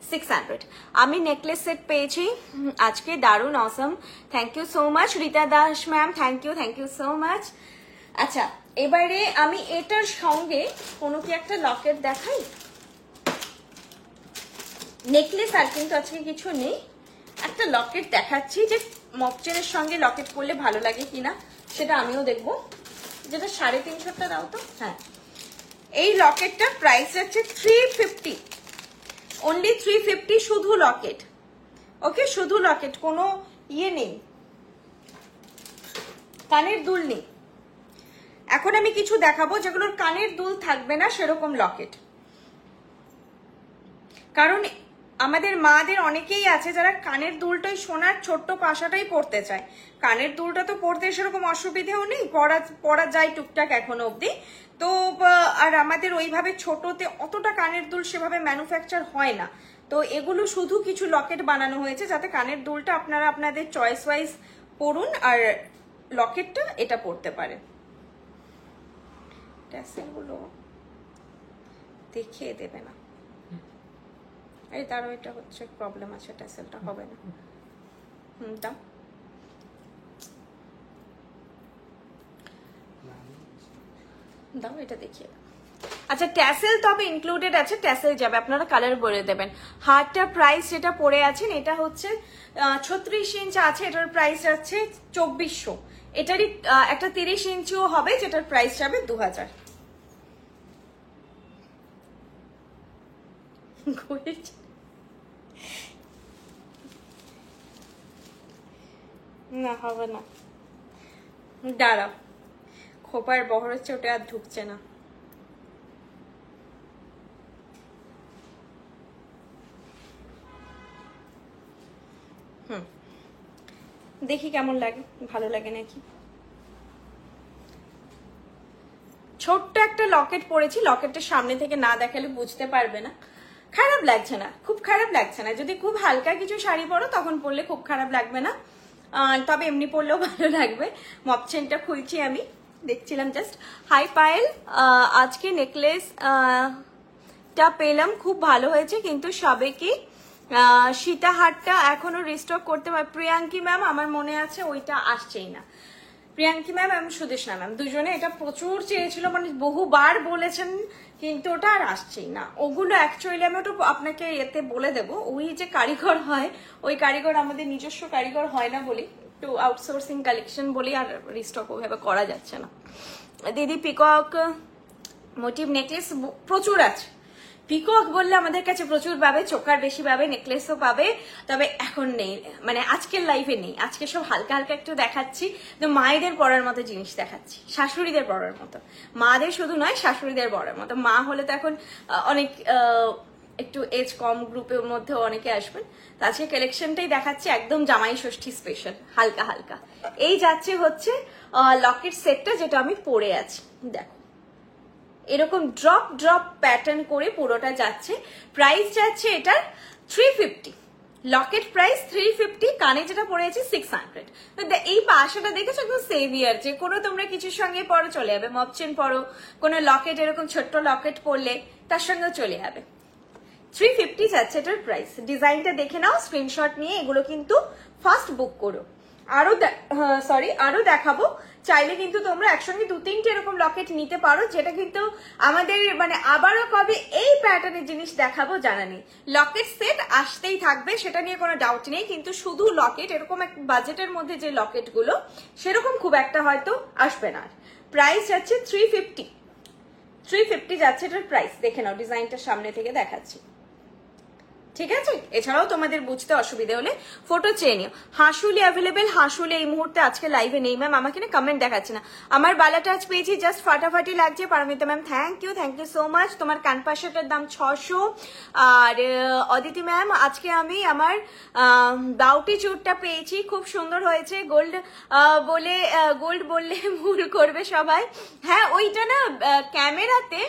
600। আমি নেকলেস সেট পেয়েছি আজকে, দারুণ awesome. Thank you so much Rita Das ma'am, thank you so much. আচ্ছা এবারে আমি এটার সঙ্গে কোনো কি একটা লকেট দেখাই। নেকলেস আর কিন্তু আজকে কিছু নেই, একটা লকেট দেখাচ্ছি যে মকচেনের সঙ্গে লকেট করলে ভালো লাগে কিনা সেটা আমিও দেখবো। যেটা 350 দাও তো। হ্যাঁ, এই লকেটটা প্রাইস আছে 350, অনলি 350, শুধু লকেট। ওকে, শুধু লকেট, কোনো ইয়ে নেই, কানের দুল নেই। এখন আমি কিছু দেখাবো যেগুলোর কানের দুল থাকবে না, সেরকম লকেট। কারণ আমাদের মাদের অনেকেই আছে যারা কানের দুলটাই সোনার ছোট্ট পাশাটাই পরতে চায়। কানের দুলটা তো পরতে সেরকম অসুবিধেও নেই, পরা যায় টুকটাক এখনো অব্দি। তো আর আমাদের ওইভাবে ছোটতে অতটা কানের দুল সেভাবে ম্যানুফ্যাকচার হয় না। তো এগুলো শুধু কিছু লকেট বানানো হয়েছে যাতে কানের দুলটা আপনারা আপনাদের চয়েস ওয়াইজ পরুন, আর লকেটটা এটা পরতে পারেন। ট্যাসেলগুলো দেখিয়ে দেবে না, এই তারও এটা হচ্ছে প্রবলেম আছে, ট্যাসেলটা হবে না। দাও দাও, এটা দেখিয়ে দাও। আচ্ছা ট্যাসেল তবে ইনক্লুডেড আছে, ট্যাসেল যাবে, আপনারা কালার বলে দেবেন। হারটা প্রাইস যেটা পরে আছেন এটা হচ্ছে 36 ইঞ্চ আছে, এটার প্রাইস আছে 2400। এটারই একটা 30 ইঞ্চিও হবে যেটার প্রাইস যাবে 2000। না হবে না, দাঁড়াও, খোপার বহরের চোটে আর ঢুকছে না। দেখি কেমন লাগে, ভালো লাগে নাকি। ছোট্ট একটা লকেট পরেছি, লকেটটা সামনে থেকে না দেখালে বুঝতে পারবে না। খারাপ লাগছে না, খুব খারাপ লাগছে না। যদি খুব হালকা কিছু শাড়ি পরো তখন পরলে খুব খারাপ লাগবে না, তবে এমনি পরলেও ভালো লাগবে। মপচেনটা খুলছি আমি, দেখছিলাম জাস্ট। হাই পায়েল, আজকে নেকলেস টা পেলাম, খুব ভালো হয়েছে, কিন্তু সবে কি সীতাহারটা এখনো রিস্টক করতে পারে। প্রিয়াঙ্কি ম্যাম আমার মনে আছে ওইটা আসছেই না। প্রিয়াঙ্কি ম্যাম এবং সুদেশনা ম্যাম দুজনে এটা প্রচুর চেয়েছিল, মানে বহুবার বলেছেন, কিন্তু ওটা আর আসছেই না। ওগুলো অ্যাকচুয়ালি আমি ওটা আপনাকে এতে বলে দেবো, ওই যে কারিগর হয় ওই কারিগর আমাদের নিজস্ব কারিগর হয় না বলি, একটু আউটসোর্সিং কালেকশন বলি, আর রিস্টক ওইভাবে করা যাচ্ছে না। দিদি পিকক মোটিভ নেকলেস প্রচুর আছে, পিকক বললে আমাদের কাছে প্রচুর পাবে, চোকার বেশি পাবে, নেকলেসও পাবে, তবে এখন নেই, মানে আজকের লাইফে নেই। আজকে সব হালকা হালকা একটু দেখাচ্ছি, তো মায়েদের পরার মতো জিনিস দেখাচ্ছি, শাশুড়িদের পরার মতো, মাদের শুধু নয় শাশুড়িদের পরার মতো। মা হলে তো এখন অনেক একটু এজ কম গ্রুপের মধ্যে অনেকে আসবেন, তো আজকে কালেকশনটাই দেখাচ্ছি একদম জামাই ষষ্ঠী স্পেশাল, হালকা হালকা। এই যাচ্ছে হচ্ছে লকেট সেটটা যেটা আমি পরে আছি, দেখো এরকম ড্রপ ড্রপ প্যাটার্ন করে পুরোটা যাচ্ছে। প্রাইস যাচ্ছে এটার 350, লকেট প্রাইস 350, কানে যেটা পড়েছে 600। এই পাশাটা দেখেছো একদম সেভিয়ার, যে কোনো তোমরা কিছুর সঙ্গে পরো চলে যাবে, মপচেন পরো, কোনো লকেট এরকম ছোট্ট লকেট পরলে তার সঙ্গে চলে যাবে। 350 যাচ্ছে এটার প্রাইস। ডিজাইনটা দেখে নাও, স্ক্রিনশট নিয়ে এগুলো কিন্তু ফার্স্ট বুক করো। আরো দেখাবো। চাইলে কিন্তু তোমরা একসঙ্গে 2-3টে এরকম লকেট নিতে পারো, যেটা কিন্তু আমাদের মানে আবারও কবে এই প্যাটার্নের জিনিস দেখাবো জানা নেই। লকেট সেট আসতেই থাকবে, সেটা নিয়ে কোনো ডাউট নেই, কিন্তু শুধু লকেট এরকম এক বাজেটের মধ্যে যে লকেট গুলো সেরকম খুব একটা হয়তো আসবে না। প্রাইস যাচ্ছে 350 যাচ্ছে এটার প্রাইস। দেখে নাও, ডিজাইনটা সামনে থেকে দেখাচ্ছি, ঠিক আছে? এছাড়াও তোমাদের বুঝতে অসুবিধা হলে ফটো চেয়ে নিও। হাঁসুলি অ্যাভেলেবেল, হাঁসুলি এই মুহূর্তে আজকে লাইভে নেই ম্যাম। আমাকে না কমেন্ট দেখাচ্ছে না। আমার বালাটা আজ পেয়েছি, জাস্ট ফাটাফাটি লাগছে। Paromita ma'am thank you so much. তোমার কানপাশাটার দাম 600। আর অদিতি ম্যাম আজকে আমি আমার বাউটি চুরটা পেয়েছি, খুব সুন্দর হয়েছে। গোল্ড বললে ভুল করবে সবাই। হ্যাঁ, ওইটা না ক্যামেরাতে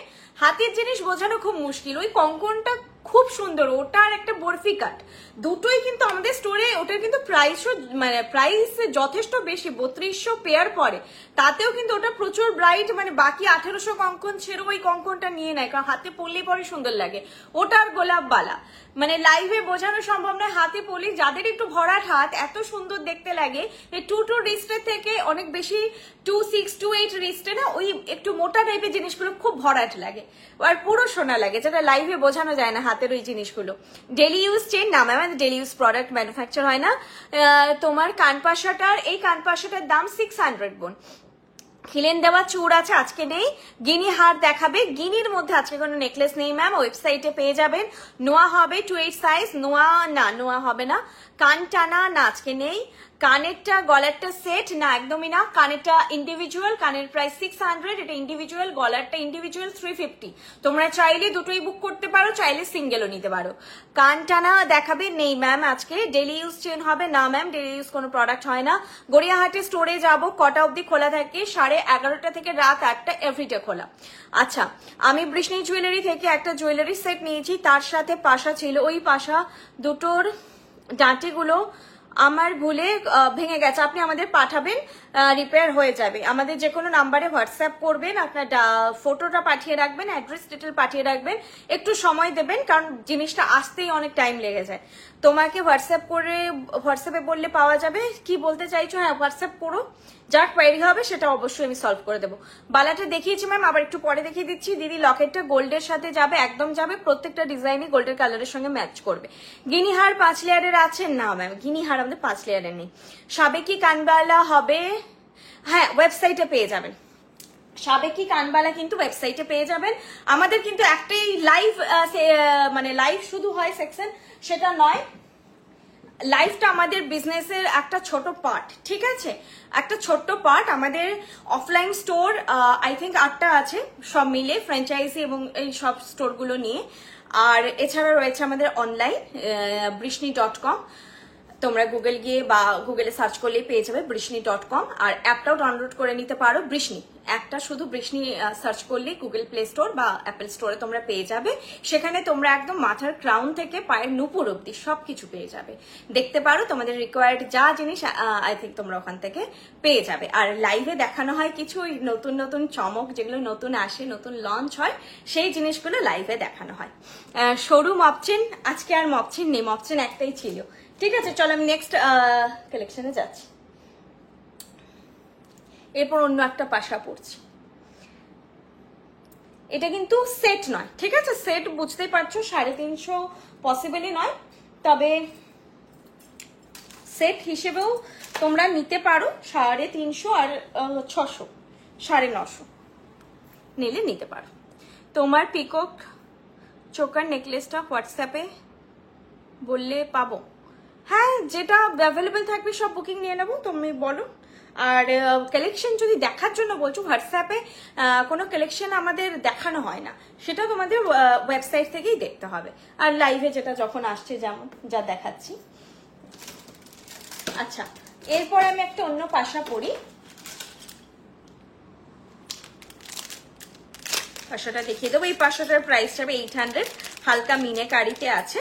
হাতের জিনিস বোঝানো খুব মুশকিল। ওই কঙ্কনটা খুব সুন্দর, ওটা আর একটা বরফি কাট, দুটোই কিন্তু আমাদের স্টোরে। ওটার কিন্তু প্রাইস যথেষ্ট বেশি, 3200 পেয়ার পরে, তাতেও কিন্তু ওটা প্রচুর ব্রাইট। মানে বাকি 1800 কঙ্কন ছেড়ে ওই কঙ্কনটা নিয়ে নেয়, কারণ হাতে পরলেই পরে সুন্দর লাগে। ওটার গোলাপ বালা মানে লাইভে বোঝানো সম্ভব নয়। হাতে পরলে যাদের একটু ভরাট হাত এত সুন্দর দেখতে লাগে। 2 রিস্টের থেকে অনেক বেশি 2-6, 2-8 রিস্টে না ওই একটু মোটা টাইপের জিনিসগুলো খুব ভরাট লাগে আর পুরো সোনা লাগে, যেটা লাইভে বোঝানো যায় না হাতের ওই জিনিসগুলো। ডেলি ইউজ চেন না ma'am, daily use product manufacture হয় না। তোমার এই কানপাশাটার দাম 600 বোন। খিলেন দেওয়া চূড় আছে, আজকে নেই। গিনি হার দেখাবে, গিনির মধ্যে আজকে কোনো নেকলেস নেই ম্যাম, ওয়েবসাইটে পেয়ে যাবেন। নোয়া হবে 28 সাইজ, নোয়া হবে না। কান টানা না আজকে নেই। কানেরটা গলারটা সেট না, একদমই না। কানেরটা ইন্ডিভিজুয়াল, কানের প্রাইস 600, এটা ইন্ডিভিজুয়াল, গলারটা ইন্ডিভিজুয়াল 350। তোমরা চাইলে দুটোই বুক করতে পারো, চাইলে সিঙ্গেলও নিতে পারো। কান টানা দেখাবে, নেই ম্যাম আজকে। ডেলি ইউজ চেন হবে না ম্যাম, ডেলি ইউজ কোনো প্রোডাক্ট হয় না। গড়িয়াহাটে স্টোরে যাবো, কটা অবধি খোলা থাকে? 11:30 থেকে রাত 8টা, এভরিডে খোলা। আচ্ছা, আমি বৃষ্ণি জুয়েলারি থেকে একটা জুয়েলারি সেট নিয়েছি, তার সাথে পাশা ছিল। ওই পাশা দুটোর ডাঁটিগুলো আমার ভুলে ভেঙে গেছে, আপনি আমাদের পাঠাবেন, রিপেয়ার হয়ে যাবে। আমাদের যে কোনো নাম্বারে হোয়াটসঅ্যাপ করবেন, আপনার ফটোটা পাঠিয়ে রাখবেন, অ্যাড্রেস ডিটেল পাঠিয়ে রাখবেন, একটু সময় দেবেন, কারণ জিনিসটা আসতেই অনেক টাইম লেগে যায়। তোমাকে হোয়াটসঅ্যাপে বললে পাওয়া যাবে। কি বলতে চাইছো? হ্যাঁ, হোয়াটসঅ্যাপ করো, যা কোয়ারি হবে সেটা অবশ্যই আমি সলভ করে দেবো। বালাটা দেখিয়েছি ম্যাম, আবার একটু পরে দেখিয়ে দিচ্ছি। দিদি লকেটটা গোল্ডের সাথে যাবে, একদম যাবে, প্রত্যেকটা ডিজাইনই গোল্ডের কালারের সঙ্গে ম্যাচ করবে। গিনিহার 5 লেয়ারের আছে না ম্যাম, গিনিহার আমাদের 5 লেয়ারের নেই। সাবেকি কানবালা হবে, হ্যাঁ ওয়েবসাইটে পেয়ে যাবেন। সাবেকি কানবালা কিন্তু ওয়েবসাইটে পেয়ে যাবেন। আমাদের কিন্তু একটাই লাইভ শুধু হয় সেকশন, সেটা নয়। লাইফটা আমাদের বিজনেসের একটা ছোট পার্ট, ঠিক আছে? একটা ছোট্ট পার্ট। আমাদের অফলাইন স্টোর আই থিঙ্ক 8টা আছে, সব মিলে ফ্র্যাঞ্চাইজি এবং এই সব স্টোরগুলো নিয়ে। আর এছাড়া রয়েছে আমাদের অনলাইন বৃষ্ণি.com, তোমরা গুগল গিয়ে বা গুগলে সার্চ করলেই পেয়ে যাবে বৃষ্ণি.com। আর অ্যাপটাও ডাউনলোড করে নিতে পারো, বৃষ্ণি একটা, শুধু বৃষ্ণি সার্চ করলেই গুগল প্লে স্টোর বা অ্যাপেল স্টোরে তোমরা পেয়ে যাবে। সেখানে তোমরা একদম মাথার ক্রাউন থেকে পায়ের নুপুর অব্দি সবকিছু পেয়ে যাবে, দেখতে পারো। তোমাদের রিকোয়ার্ড যা জিনিস আই থিঙ্ক তোমরা ওখান থেকে পেয়ে যাবে। আর লাইভে দেখানো হয় কিছু নতুন নতুন চমক, যেগুলো নতুন আসে, নতুন লঞ্চ হয়, সেই জিনিসগুলো লাইভে দেখানো হয়। সরু মপচেন আজকে আর মপচেন নেই, মপচেন একটাই ছিল। ঠিক আছে, চলো আমি নেক্সট কালেকশনে যাচ্ছি। এরপর অন্য একটা পাশা পড়ছি। এটা কিন্তু সেট নয়, ঠিক আছে? সেট বুঝতেই পারছো 350 পসিবলই নয়, তবে সেট হিসেবেও তোমরা নিতে পারো। 350 আর 600, 950 নিলে নিতে পারো। তোমার পিকক চোকার নেকলেসটা হোয়াটসঅ্যাপে বললে পাবো? হ্যাঁ, যেটা অ্যাভেলেবেল থাকবে সব বুকিং নিয়ে নেবো, তুমি বলো। আর কালেকশন যদি দেখার জন্য বলছো, হোয়াটসঅ্যাপে কোনো কালেকশন আমাদের দেখানো হয় না, সেটা তোমাদের ওয়েবসাইট থেকেই দেখতে হবে। আর লাইভে যেটা যখন আসছে যেমন যা দেখাচ্ছি। আচ্ছা, এরপর আমি একটা অন্য পাশা পরি। পাশাটা দেখিয়ে দেবো। এই পাশাটার প্রাইস যাবে 800, হালকা মিনে কারিতে আছে।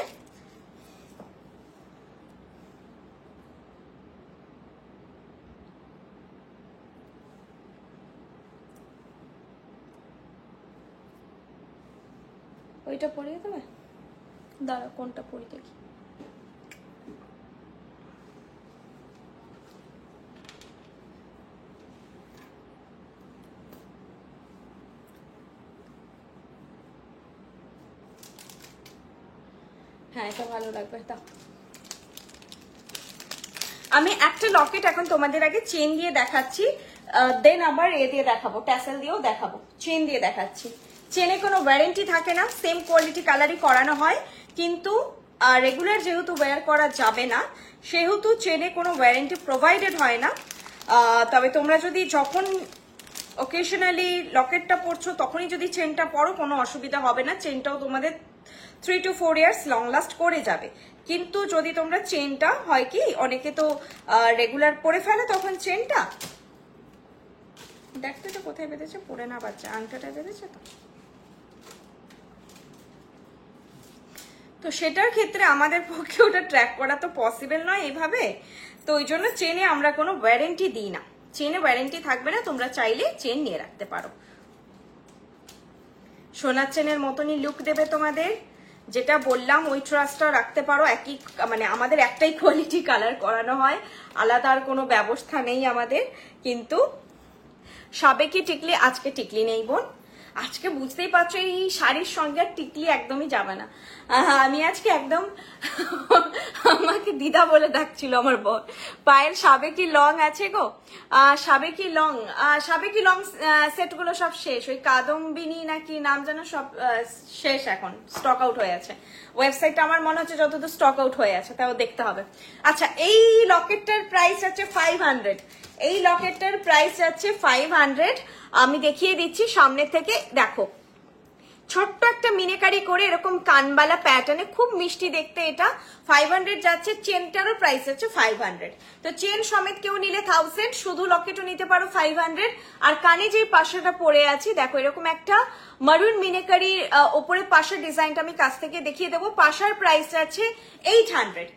ওইটা পরিয়ে দেবে, দাঁড়া কোনটা পরি দেখি। হ্যাঁ এটা ভালো লাগবে। তা আমি একটা লকেট এখন তোমাদের আগে চেন দিয়ে দেখাচ্ছি, দেন আবার দিয়ে দেখাবো, ট্যাসেল দিয়েও দেখাবো। চেন দিয়ে দেখাচ্ছি। চেনে কোনো ওয়ারেন্টি থাকে না, সেম কোয়ালিটি কালারই করানো হয়, কিন্তু রেগুলার যেহেতু ওয়্যার করা যাবে না সেহেতু চেনে কোনো ওয়ারেন্টি প্রোভাইডেড হয় না। তবে তোমরা যদি যখন অকেশনালি লকেটটা পরছো তখনই যদি চেনটা পরো কোনো অসুবিধা হবে না, চেনটাও তোমাদের 3 to 4 ইয়ার্স লং লাস্ট করে যাবে। কিন্তু যদি তোমরা চেনটা হয় কি অনেকে তো রেগুলার পরে ফেলে, তখন চেনটা দেখতে তো কোথায় বেঁধেছে, পরে না বাচ্চা আংটাটা বেঁধেছে তো সেটার ক্ষেত্রে আমাদের পক্ষে ওটা ট্র্যাক করা তো পসিবল নয় এইভাবে। তো ওই জন্য চেনে আমরা কোনো ওয়ারেন্টি দিই না, চেনে ওয়ারেন্টি থাকবে না, তোমরা চাইলে চেন নিয়ে রাখতে পারো। সোনার চেনের মতনই লুক দেবে তোমাদের, যেটা বললাম ওই ট্রাস্টটা রাখতে পারো। একই মানে আমাদের একটাই কোয়ালিটি কালার করানো হয়, আলাদা আর কোনো ব্যবস্থা নেই আমাদের। কিন্তু সাবেকি টিকলি, আজকে টিকলি নেই বোন, আজকে বুঝতেই পারছো এই শাড়ির সঙ্গে আর টিকলি একদমই যাবে না। আমি আজকে একদম আমাকে দিদা বলে ডাকছিল আমার বর। পায়ের সাবেকি লং আছে গো, সাবেকি লং সেটগুলো সব শেষ, ওই কাদম্বিনী নাকি নাম যেন সব শেষ, এখন স্টক আউট হয়ে আছে। ওয়েবসাইটটা আমার মনে হচ্ছে যতদূর স্টক আউট হয়ে আছে, তাও দেখতে হবে। আচ্ছা এই লকেটটার প্রাইস আছে 500, এই লকেটটার প্রাইস আছে 500। আমি দেখিয়ে দিচ্ছি সামনে থেকে, দেখো ছোট্ট একটা মিনেকারি করে এরকম কানবালা প্যাটার্নে, খুব মিষ্টি দেখতে। এটা 500 যাচ্ছে, চেনটারও প্রাইস আছে 500। তো চেন সমেত কেউ নিলে 1000, শুধু লকেটও নিতে পারো 500। আর কানে যে পাশাটা পরে আছি দেখো এরকম একটা মারুন মিনেকারি ওপরে পাশের ডিজাইনটা আমি কাছ থেকে দেখিয়ে দেবো। পাশার প্রাইস আছে 800,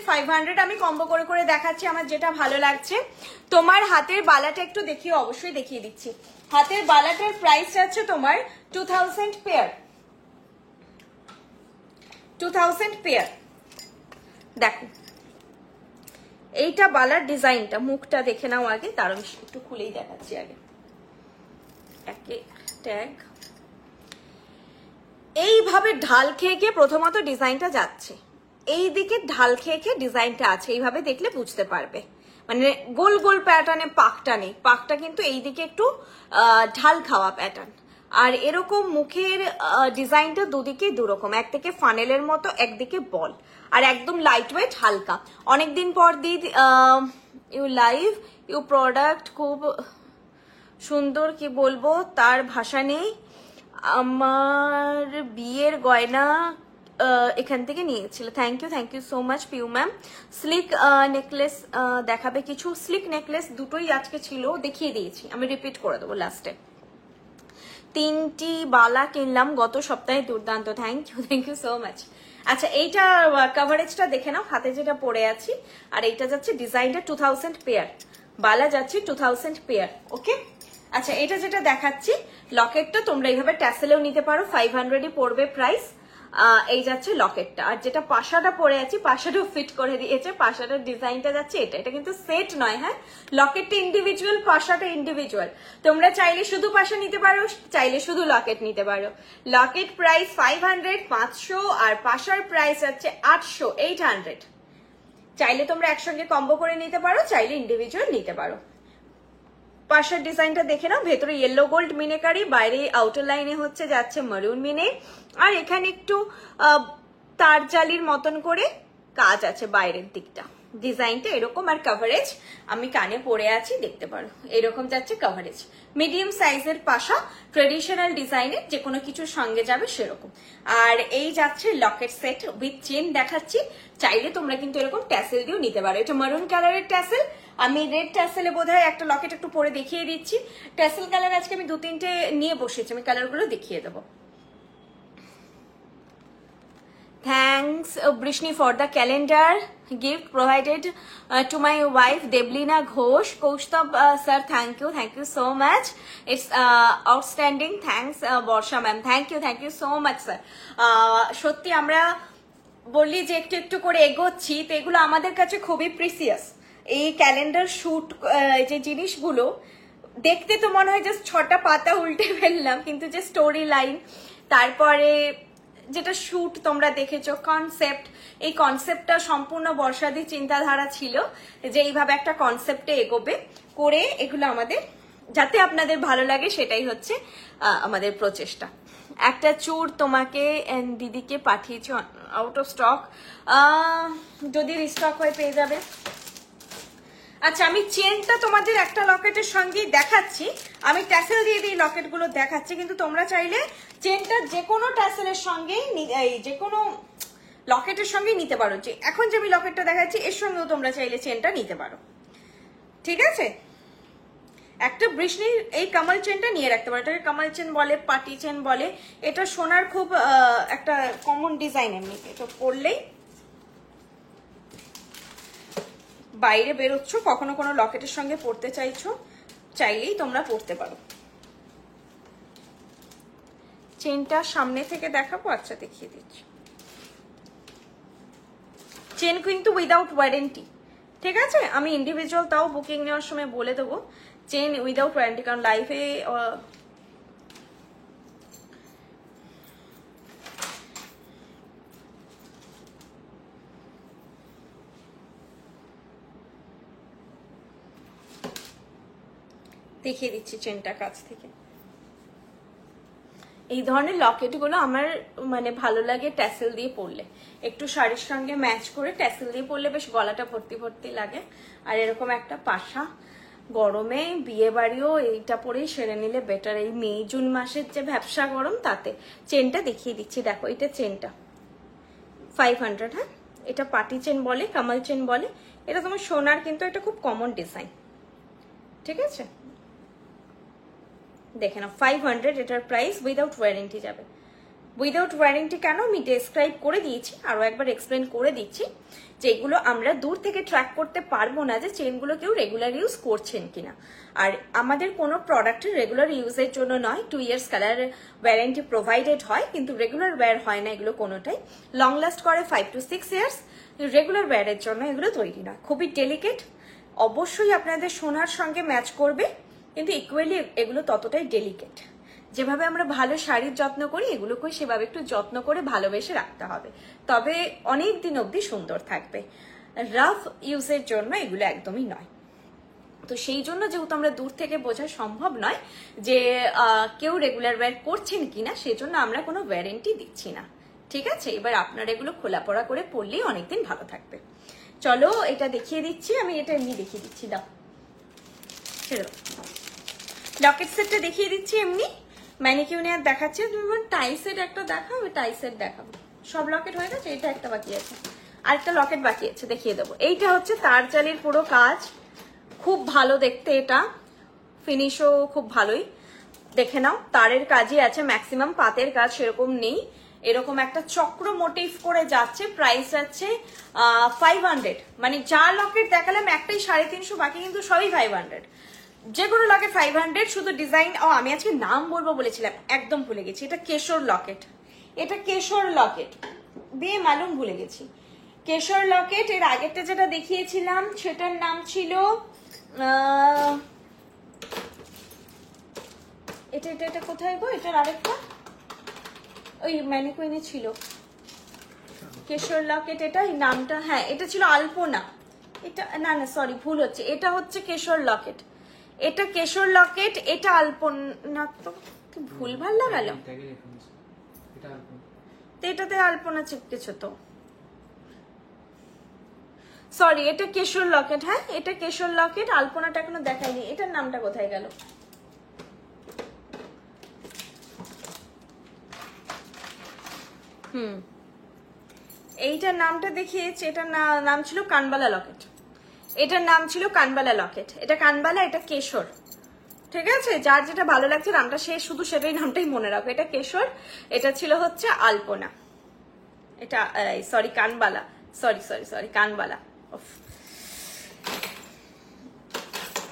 500 আমি কম্বো করে করে দেখাচ্ছি আমার যেটা ভালো লাগছে। তোমার হাতের বালাটা একটু দেখিয়ে, অবশ্যই দেখিয়ে দিচ্ছি। হাতের বালাটার প্রাইস আছে তোমার 2000 পেয়ার, 2000 পেয়ার। দেখো এইটা বালার ডিজাইনটা, মুখটা দেখে নাও আগে, তার আমি একটু খুলেই দেখাচ্ছি আগে। একে ট্যাগ এইভাবে ঢাল খেয়ে খেয়ে প্রথমত ডিজাইনটা যাচ্ছে, এই দিকে ঢাল খেয়ে খেয়ে ডিজাইনটা আছে, এইভাবে দেখলে বুঝতে পারবে। মানে গোল গোল প্যাটার্নে পাকটা নেই, পাকটা কিন্তু এইদিকে একটু ঢাল খাওয়া প্যাটার্ন। আর এরকম মুখের ডিজাইনটা দুদিকে দুরকম, একদিকে ফানেলের মতো, একদিকে বল, আর একদম লাইট ওয়েট হালকা। অনেকদিন পর দিদি ইউ লাইভ ইউ প্রোডাক্ট খুব সুন্দর, কি বলবো তার ভাষা নেই। আমার বিয়ের গয়না এখান থেকে নিয়েছিল, thank you so much Piu ma'am. Sleek necklace দেখাবে কিছু, স্লিক নেকলেস দুটোই আজকে ছিল, দেখিয়ে দিয়েছি, আমি রিপিট করে দেবো লাস্টে। 3টি বালা কিনলাম গত সপ্তাহে, দুর্দান্ত, থ্যাংক ইউ সো মাচ। আচ্ছা এইটা কভারেজটা দেখে নাও, হাতে যেটা পরে আছি, আর এইটা যাচ্ছে ডিজাইনটা 2000 পেয়ার, বালা যাচ্ছে 2000 পেয়ার। ওকে আচ্ছা এটা যেটা দেখাচ্ছি লকেটটা তোমরা এইভাবে ট্যাসেলেও নিতে পারো, 500ই পড়বে প্রাইস। এই যাচ্ছে লকেটটা, আর যেটা পাশাটা পরে আছি পাশাটাও ফিট করে দিয়েছে, পাশাটার ডিজাইনটা যাচ্ছে এটা, এটা কিন্তু সেট নয়। হ্যাঁ লকেটটা ইন্ডিভিজুয়াল, পাশাটা ইন্ডিভিজুয়াল। তোমরা চাইলে শুধু পাশা নিতে পারো, চাইলে শুধু লকেট নিতে পারো। লকেট প্রাইস 500, 500, আর পাশার প্রাইস আছে 800, 800। চাইলে তোমরা একসঙ্গে কম্বো করে নিতে পারো, চাইলে ইন্ডিভিজুয়াল নিতে পারো। পাশের ডিজাইনটা দেখে নাও, ভেতরে ইয়েলো গোল্ড মিনেকারি, বাইরে আউটার লাইনে হচ্ছে যাচ্ছে মারুন মিনে, আর এখানে একটু তার জালির মতন করে কাজ আছে বাইরের দিকটা, ডিজাইনটা এরকম। আর কভারেজ আমি কানে পরে আছি দেখতে পারো, এরকম যাচ্ছে কভারেজ। মিডিয়াম সাইজের পাশা, ট্রেডিশনাল ডিজাইনের, যে কোনো কিছুর সঙ্গে যাবে সেরকম। আর এই যাচ্ছে লকেট সেট উইথ চেন দেখাচ্ছি, চাইলে তোমরা কিন্তু এরকম ট্যাসেল দিয়েও নিতে পারো। এটা মারুন কালারের ট্যাসেল, আমি রেড ট্যাসেলে বোধহয় একটা লকেট একটু পরে দেখিয়ে দিচ্ছি। ট্যাসেল কালার আজকে আমি 2-3টে নিয়ে বসেছি, আমি কালারগুলো দেখিয়ে দেবো। Thanks Brishni for the calendar gift provided to my wife Deblina Ghosh. Kaustubh sir, thank you so much. It's outstanding. Thanks Borsha ma'am, thank you so much sir. সত্যি আমরা বললি যে একটু একটু করে এগোচ্ছি, তো এগুলো আমাদের কাছে খুবই প্রিসিয়াস। এই ক্যালেন্ডার শুট যে জিনিসগুলো দেখতে তো মনে হয় জাস্ট 6টা পাতা উল্টে ফেললাম, কিন্তু যে স্টোরি লাইন, তারপরে যেটা শুট তোমরা দেখেছো, কনসেপ্ট, এই কনসেপ্টটা সম্পূর্ণ বর্ষাদি চিন্তাধারা ছিল যে এইভাবে একটা কনসেপ্টে এগোবে, করে এগুলো আমাদের যাতে আপনাদের ভালো লাগে সেটাই হচ্ছে আমাদের প্রচেষ্টা। একটা চুর তোমাকে দিদিকে পাঠিয়েছি, আউট অফ স্টক, যদি রিস্টক হয়ে পেয়ে যাবে। আচ্ছা, আমি চেনটা তোমাদের একটা লকেটের সঙ্গেই দেখাচ্ছি, আমি ট্যাসেল দিয়ে দিই লকেটগুলো দেখাচ্ছি, কিন্তু তোমরা চাইলে চেনটা যে কোনো ট্যাসেলের সঙ্গেই, যে কোনো লকেটের সঙ্গেই নিতে পারো। যে এখন যে আমি লকেটটা দেখাচ্ছি এর সঙ্গেও তোমরা চাইলে চেনটা নিতে পারো, ঠিক আছে? একটা বৃষ্ণির এই কামাল চেনটা নিয়ে রাখতে পারো, এটাকে কামাল চেন বলে, পাটি চেন বলে। এটা সোনার খুব একটা কমন ডিজাইন, এমনি এটা পরলেই বাইরে বেরোচ্ছ, কখনো কোনো লকেটের সঙ্গে পড়তে চাইছো, চাইলেই তোমরা পড়তে পারো। চেনটা সামনে থেকে দেখাবো, আচ্ছা দেখিয়ে দিচ্ছি। চেন কিন্তু উইদাউট ওয়ারেন্টি, ঠিক আছে? আমি ইন্ডিভিজুয়াল তাও বুকিং নেওয়ার সময় বলে দেবো চেন উইদাউট ওয়ারেন্টি, কারণ লাইফে দেখিয়ে দিচ্ছি চেনটা কাছ থেকে। এই ধরনের লকেটগুলো আমার মানে ভালো লাগে ট্যাসেল দিয়ে পরলে, একটু শাড়ির সঙ্গে ম্যাচ করে ট্যাসেল দিয়ে পরলে বেশ গলাটা ভর্তি ভর্তি লাগে। আর এরকম একটা পাশা, গরমে বিয়ে বাড়িও এইটা পরেই সেরে নিলে বেটার। এই মে জুন মাসের যে ব্যবসা গরম, তাতে চেনটা দেখিয়ে দিচ্ছি, দেখো এটা চেনটা 500, হ্যাঁ? এটা পাটি চেন বলে, কামাল চেন বলে, এটা তোমার সোনার, কিন্তু এটা খুব কমন ডিজাইন, ঠিক আছে? দেখে নাও 500 এটার প্রাইস, উইদাউট ওয়ারেন্টি যাবে। উইদাউট ওয়ারেন্টি কেন আমি ডেসক্রাইব করে দিয়েছি, আরো একবার এক্সপ্লেন করে দিচ্ছি, যেগুলো আমরা দূর থেকে ট্র্যাক করতে পারবো না যে চেনগুলো কেউ রেগুলার ইউজ করছেন কিনা। আর আমাদের কোনো প্রোডাক্টের রেগুলার ইউজের জন্য নয়, 2 ইয়ার্স কালার ওয়ারেন্টি প্রোভাইডেড হয়, কিন্তু রেগুলার ওয়্যার হয় না এগুলো কোনোটাই। লং লাস্ট করে 5 to 6 ইয়ার্স, রেগুলার ওয়্যারের জন্য এগুলো তৈরি নয়। খুবই ডেলিকেট, অবশ্যই আপনাদের সোনার সঙ্গে ম্যাচ করবে, কিন্তু ইকুয়ালি এগুলো ততটাই ডেলিকেট। যেভাবে আমরা ভালো শাড়ির যত্ন করি, এগুলোকেও সেভাবে একটু যত্ন করে ভালোবেসে রাখতে হবে, তবে অনেক দিন অবধি সুন্দর থাকবে। রাফ ইউজের জন্য এগুলো একদমই নয়। তো সেই জন্য যেহেতু আমরা দূর থেকে বোঝা সম্ভব নয় যে কেউ রেগুলার ওয়্যার করছেন কিনা, সেই জন্য আমরা কোনো ওয়ারেন্টি দিচ্ছি না, ঠিক আছে? এবার আপনারা এগুলো খোলাপড়া করে পড়লেই অনেকদিন ভালো থাকবে। চলো এটা দেখিয়ে দিচ্ছি, আমি এটা এমনি দেখিয়ে দিচ্ছি, দাও ছেড়ে দাও। লকেট সেটটা দেখিয়ে দিচ্ছি এমনি, ম্যানিকিউনিয়ার দেখাচ্ছি। তুমি টাই সেট একটা দেখাও, আমি টাই সেট দেখাবো। সব লকেট হয়ে গেছে, এটা একটা বাকি আছে, আরেকটা লকেট বাকি আছে, দেখিয়ে দেবো। এইটা হচ্ছে তার জালির পুরো কাজ, খুব ভালো দেখতে, এটা ফিনিশও খুব ভালোই, দেখে নাও। তারের কাজই আছে ম্যাক্সিমাম, পাতের কাজ সেরকম নেই। এরকম একটা চক্র মোটিভ করে যাচ্ছে, প্রাইস আছে 500। মানে যা লকেট দেখালাম একটাই 350, বাকি কিন্তু সবই 500। যে কোনো লকেট 500, শুধু ডিজাইন। আমি আজকে নাম বলবো বলেছিলাম, একদম ভুলে গেছি। এটা কেশর লকেট, এটা কেশর লকেট, দিয়ে মালুম ভুলে গেছি। কেশর লকেট। এর আগেরটা যেটা দেখিয়েছিলাম সেটার নাম ছিল এটা এটা এটা কোথায় গো, এটার আরেকটা ওই ম্যানিকুইনে ছিল কেশর লকেট, এটা এই নামটা, হ্যাঁ এটা ছিল আলপনা। এটা না না সরি ভুল হচ্ছে, এটা হচ্ছে কেশর লকেট, এটা কেশর লকেট, এটা আলপনা। তো ভুলভাল লাগালো, এটাতে আলপনা চিপকেছো তো, সরি। এটা কেশর লকেট, হ্যাঁ এটা কেশর লকেট, আলপনাটা এখনো দেখাইনি। এটার নামটা কোথায় গেল? এইটার নামটা দেখিয়েছি, এটার নাম ছিল কানবালা লকেট, এটার নাম ছিল কানবালা লকেট। এটা কানবালা, এটা কেশর, ঠিক আছে? যার যেটা ভালো লাগছে নামটা, সে শুধু সেটাই নামটাই মনে রাখো। এটা কেশর, এটা ছিল হচ্ছে আলপনা, এটা সরি কানবালা, সরি সরি সরি কানবালা।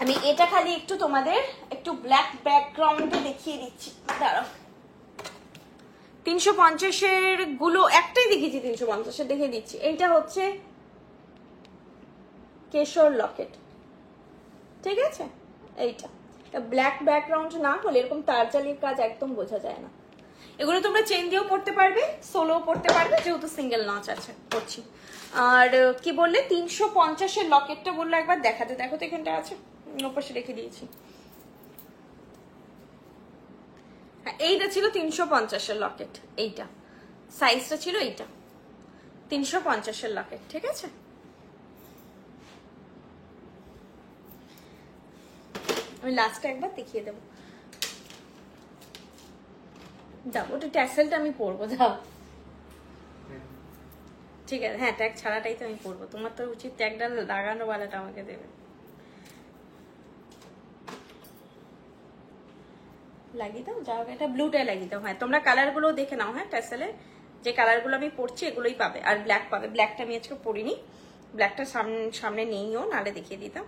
আমি এটা খালি একটু তোমাদের একটু ব্ল্যাক ব্যাকগ্রাউন্ডে দেখিয়ে দিচ্ছি, দাঁড়াও। 350-এর গুলো একটাই দেখিয়েছি, 350-এর দেখিয়ে দিচ্ছি। এইটা হচ্ছে কেশর লকেট, ঠিক আছে? এইটা ব্ল্যাক ব্যাকগ্রাউন্ড না হলে এরকম তারজালির কাজ একদম বোঝা যায় না। এগুলো তোমরা চেন দিয়েও পড়তে পারবে, সোলোও পড়তে পারবে, যেহেতু সিঙ্গেল নচ আছে করছি। আর কি বললে 350-এর লকেটটা বললো একবার দেখাতে, দেখো তো এখানটা আছে, ওপাশে রেখে দিয়েছি। হ্যাঁ এইটা ছিল 350-এর লকেট, এইটা সাইজটা ছিল এইটা 350-এর লকেট, ঠিক আছে। আমি লাস্টে একবার দেখিয়ে দেবো, যাও ওটা ট্যাসেলটা আমি পরবো, যাও ঠিক আছে। হ্যাঁ ট্যাগ ছাড়াটাই তো আমি পরবো, তোমার তো উচিত ট্যাগটা লাগানো বালাটা আমাকে দেবে। লাগিয়ে দাও, যাও এটা ব্লুটাই লাগিয়ে দাও। হ্যাঁ তোমরা কালারগুলো দেখে নাও, হ্যাঁ ট্যাসেলে যে কালারগুলো আমি পরছি এগুলোই পাবে, আর ব্ল্যাক পাবে। ব্ল্যাকটা আমি আজকে পরিনি, ব্ল্যাকটা সামনে নেইও, নালে দেখিয়ে দিতাম।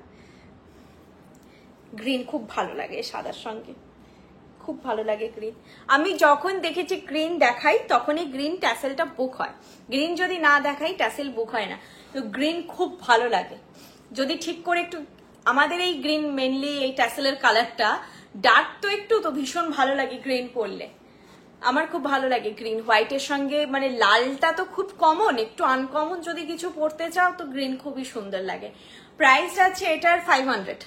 গ্রিন খুব ভালো লাগে সাদার সঙ্গে, খুব ভালো লাগে গ্রিন। আমি যখন দেখেছি গ্রিন দেখাই তখনই গ্রিন ট্যাসেলটা বুক হয়, গ্রিন যদি না দেখাই ট্যাসেল বুক হয় না। তো গ্রিন খুব ভালো লাগে যদি ঠিক করে একটু, আমাদের এই গ্রিন মেনলি এই ট্যাসেলের কালারটা ডার্ক তো একটু, তো ভীষণ ভালো লাগে গ্রিন পরলে, আমার খুব ভালো লাগে গ্রিন। হোয়াইটের সঙ্গে মানে লালটা তো খুব কমন, একটু আনকমন যদি কিছু পরতে চাও তো গ্রিন খুবই সুন্দর লাগে। প্রাইস আছে এটার 500,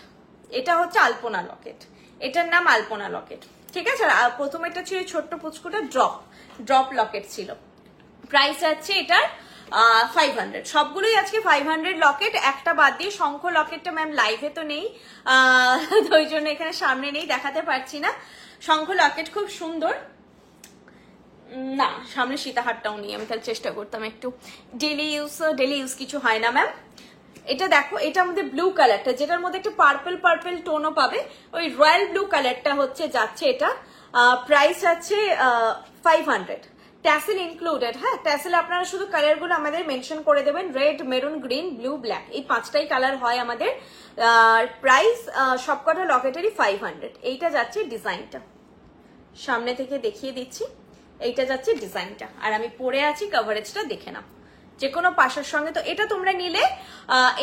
এটা হচ্ছে আলপনা লকেট, এটার নাম আলপনা লকেট, ঠিক আছে। আর প্রথম এটা ছিল ছোট্ট পুচকুটা ড্রপ লকেট ছিল। প্রাইস আছে এটার 500, সবগুলোই আজকে 500 লকেট, একটা বাদ দিয়ে শঙ্খ লকেটটা ম্যাম লাইভে তো নেই, তো ওই জন্য এখানে সামনে নেই, দেখাতে পারছি না। শঙ্খ লকেট খুব সুন্দর, না সামনে সীতাহারটাও নেই, আমি তাহলে চেষ্টা করতাম একটু। ডেলি ইউজ কিছু হয় না ম্যাম। এটা দেখো, এটা আমাদের ব্লু কালারটা, যেটার মধ্যে একটু পার্পল টোনও পাবে, ওই রয়্যাল ব্লু কালারটা হচ্ছে যাচ্ছে এটা। প্রাইস আছে 500, ট্যাসেল ইনক্লুডেড। হ্যাঁ ট্যাসেল আপনারা শুধু কালারগুলো আমাদের মেনশন করে দেবেন, red, maroon, green, blue, black, এই 5টাই কালার হয় আমাদের। প্রাইস সবকটা লকেটেরই 500। এইটা যাচ্ছে ডিজাইনটা, সামনে থেকে দেখিয়ে দিচ্ছি, এইটা যাচ্ছে ডিজাইনটা, আর আমি পরে আছি, কভারেজটা দেখে নাও। যে কোনো পাশার সঙ্গে, তো এটা তোমরা নিলে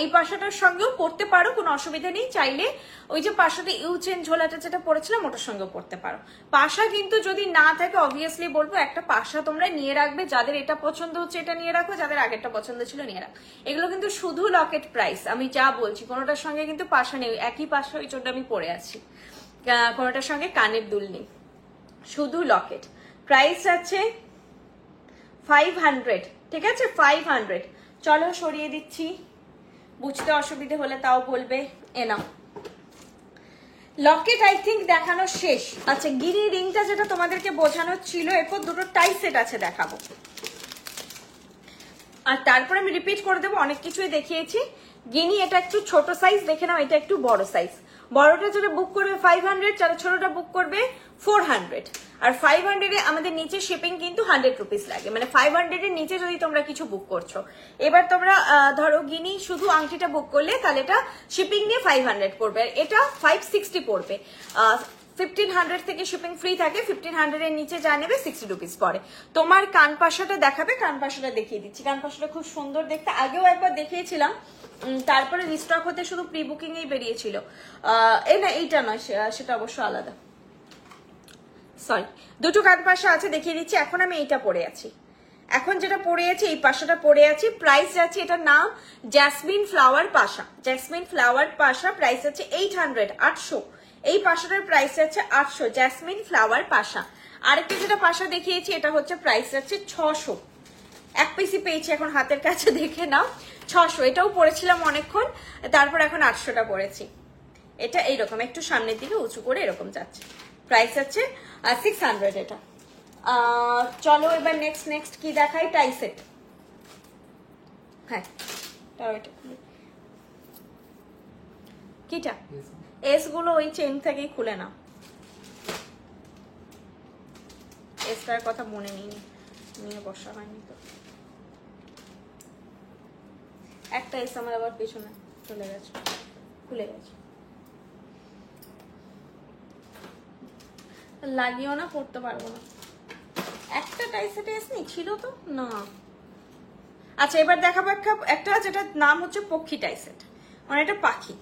এই পাশাটার সঙ্গেও পড়তে পারো, কোনো অসুবিধা নেই। চাইলে ওই যে পাশাটা ইউচেন ঝোলাটা যেটা পড়েছিলাম ওটার সঙ্গেও পড়তে পারো। পাশা কিন্তু যদি না থাকে অবভিয়াসলি বলবো একটা পাশা তোমরা নিয়ে রাখবে, যাদের এটা পছন্দ হচ্ছে এটা নিয়ে রাখো, যাদের আগেরটা পছন্দ ছিল নিয়ে রাখো। এগুলো কিন্তু শুধু লকেট প্রাইস, আমি যা বলছি কোনোটার সঙ্গে কিন্তু পাশা নেই, একই পাশা ওই জন্য আমি পরে আছি, কোনোটার সঙ্গে কানের দুল নেই, শুধু লকেট। প্রাইস আছে 500, ঠিক আছে 500। চলো সরিয়ে দিচ্ছি, বুঝতে অসুবিধে হলে তাও বলবে। এ নাও লকেট, আই থিঙ্ক দেখানো শেষ। আচ্ছা গিরি রিংটা যেটা তোমাদেরকে বোঝানো ছিল, এরপর দুটো টাই সেট আছে দেখাবো, আর তারপরে আমি রিপিট করে দেবো, অনেক কিছুই দেখিয়েছি। গিনি এটা একটু ছোট সাইজ দেখে নাও, এটা একটু বড় সাইজ। বড়টা যেটা বুক করবে 500, যারা ছোটটা বুক করবে 400। আর 500 এ আমাদের নিচে শিপিং কিন্তু 100 রুপিস লাগে, মানে 500 এর নিচে যদি তোমরা কিছু বুক করছো। এবার তোমরা ধরো গিনি শুধু আংটিটা বুক করলে তাহলে এটা শিপিং নিয়ে 500 পড়বে, আর এটা 560 পড়বে। 1500 থেকে শিপিং ফ্রি থাকে, 1500 এর নিচে যা নেবে 60 রুপিস পড়ে। তোমার কান পাশাটা দেখাবে, কান পাশাটা দেখিয়ে দিচ্ছি। কান পাশাটা খুব সুন্দর দেখতে, আগেও একবার দেখিয়েছিলাম, তারপরে রিস্টক হতে শুধু প্রি বুকিং এই বেরিয়েছিল। এই না এইটা নয়, সেটা অবশ্য আলাদা, সরি। দুটো কান পাশা আছে দেখিয়ে দিচ্ছি। এখন আমি এইটা পরে আছি, এখন যেটা পরে আছি এই পাশাটা পরে আছি। প্রাইস যাচ্ছে, এটার নাম জ্যাসমিন ফ্লাওয়ার পাশা, জ্যাসমিন ফ্লাওয়ার পাশা। প্রাইস আছে 800, 800। এই পাশাটার প্রাইস আছে 800, জ্যাসমিন ফ্লাওয়ার পাশা। আরেকটা যেটা পাশা দেখিয়েছি এটা হচ্ছে প্রাইস আছে 600, এক পিসি পেয়েছি এখন হাতের কাছে, দেখে নাও 600। এটাও পরেছিলাম অনেকক্ষণ, তারপর এখন 800টা পরেছি। এটা এইরকম একটু সামনের দিকে উঁচু করে এরকম যাচ্ছে। প্রাইস আছে 600 এটা। চলো এবার নেক্সট কি দেখাই, টাই সেট। হ্যাঁ কিটা এস গুলো ওই চেন থেকেই খুলে নাও, এসটার কথা মনে নিয়ে বসা হয়নি তো। একটা এস আমার আবার পেছনে চলে গেছে, খুলে গেছে, লাগিও না, পড়তে পারবো না। একটা টাই সেটে এস নি ছিল তো না। আচ্ছা এবার দেখাবো একটা যেটার নাম হচ্ছে পক্ষী টাই সেট, মানে এটা পাখি,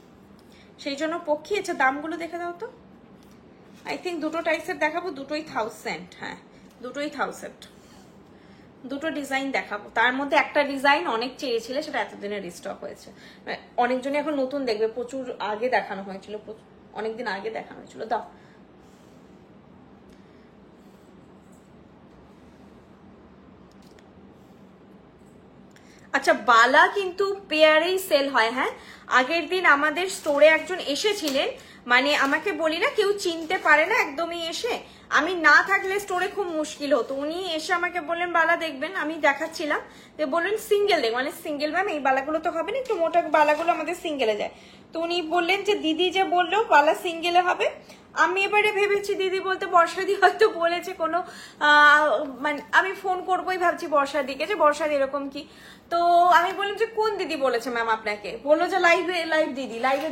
সেই জন্য পক্ষী। আচ্ছা দামগুলো দেখে দাও তো। আই থিঙ্ক দুটো টাই সেট দেখাবো, দুটোই 1000। হ্যাঁ দুটোই 1000। দুটো ডিজাইন দেখাবো, তার মধ্যে একটা ডিজাইন অনেক চেয়েছিল, সেটা এতদিনে রিস্টক হয়েছে। অনেকজনই এখন নতুন দেখবে, প্রচুর আগে দেখানো হয়েছিল, অনেকদিন আগে দেখানো হয়েছিল। দাও, আচ্ছা বালা কিন্তু পেয়ারেই সেল হয়। হ্যাঁ, আগের দিন আমাদের স্টোরে একজন এসেছিলেন, মানে আমাকে বলি না কেউ চিনতে পারে না একদমই, এসে আমি না থাকলে স্টোরে খুব মুশকিল হতো, উনি এসে আমাকে বললেন বালা দেখবেন, আমি দেখাচ্ছিলাম, তো বললেন সিঙ্গেল দেখ, মানে সিঙ্গেল ম্যাম এই বালাগুলো তো হবে না, একটু মোটা বালাগুলো আমাদের সিঙ্গেলে যায়। তো উনি বললেন যে দিদি যে বললো বালা সিঙ্গেলে হবে। আমি এবারে ভেবেছি দিদি বলতে বর্ষাদি হয়তো বলেছে কোনো, মানে আমি ফোন করবোই ভাবছি বর্ষাদিকে, যে বর্ষাদি এরকম কি। তো আমি বললাম যে কোন দিদি বলেছে ম্যাম আপনাকে, বললো যে লাইভ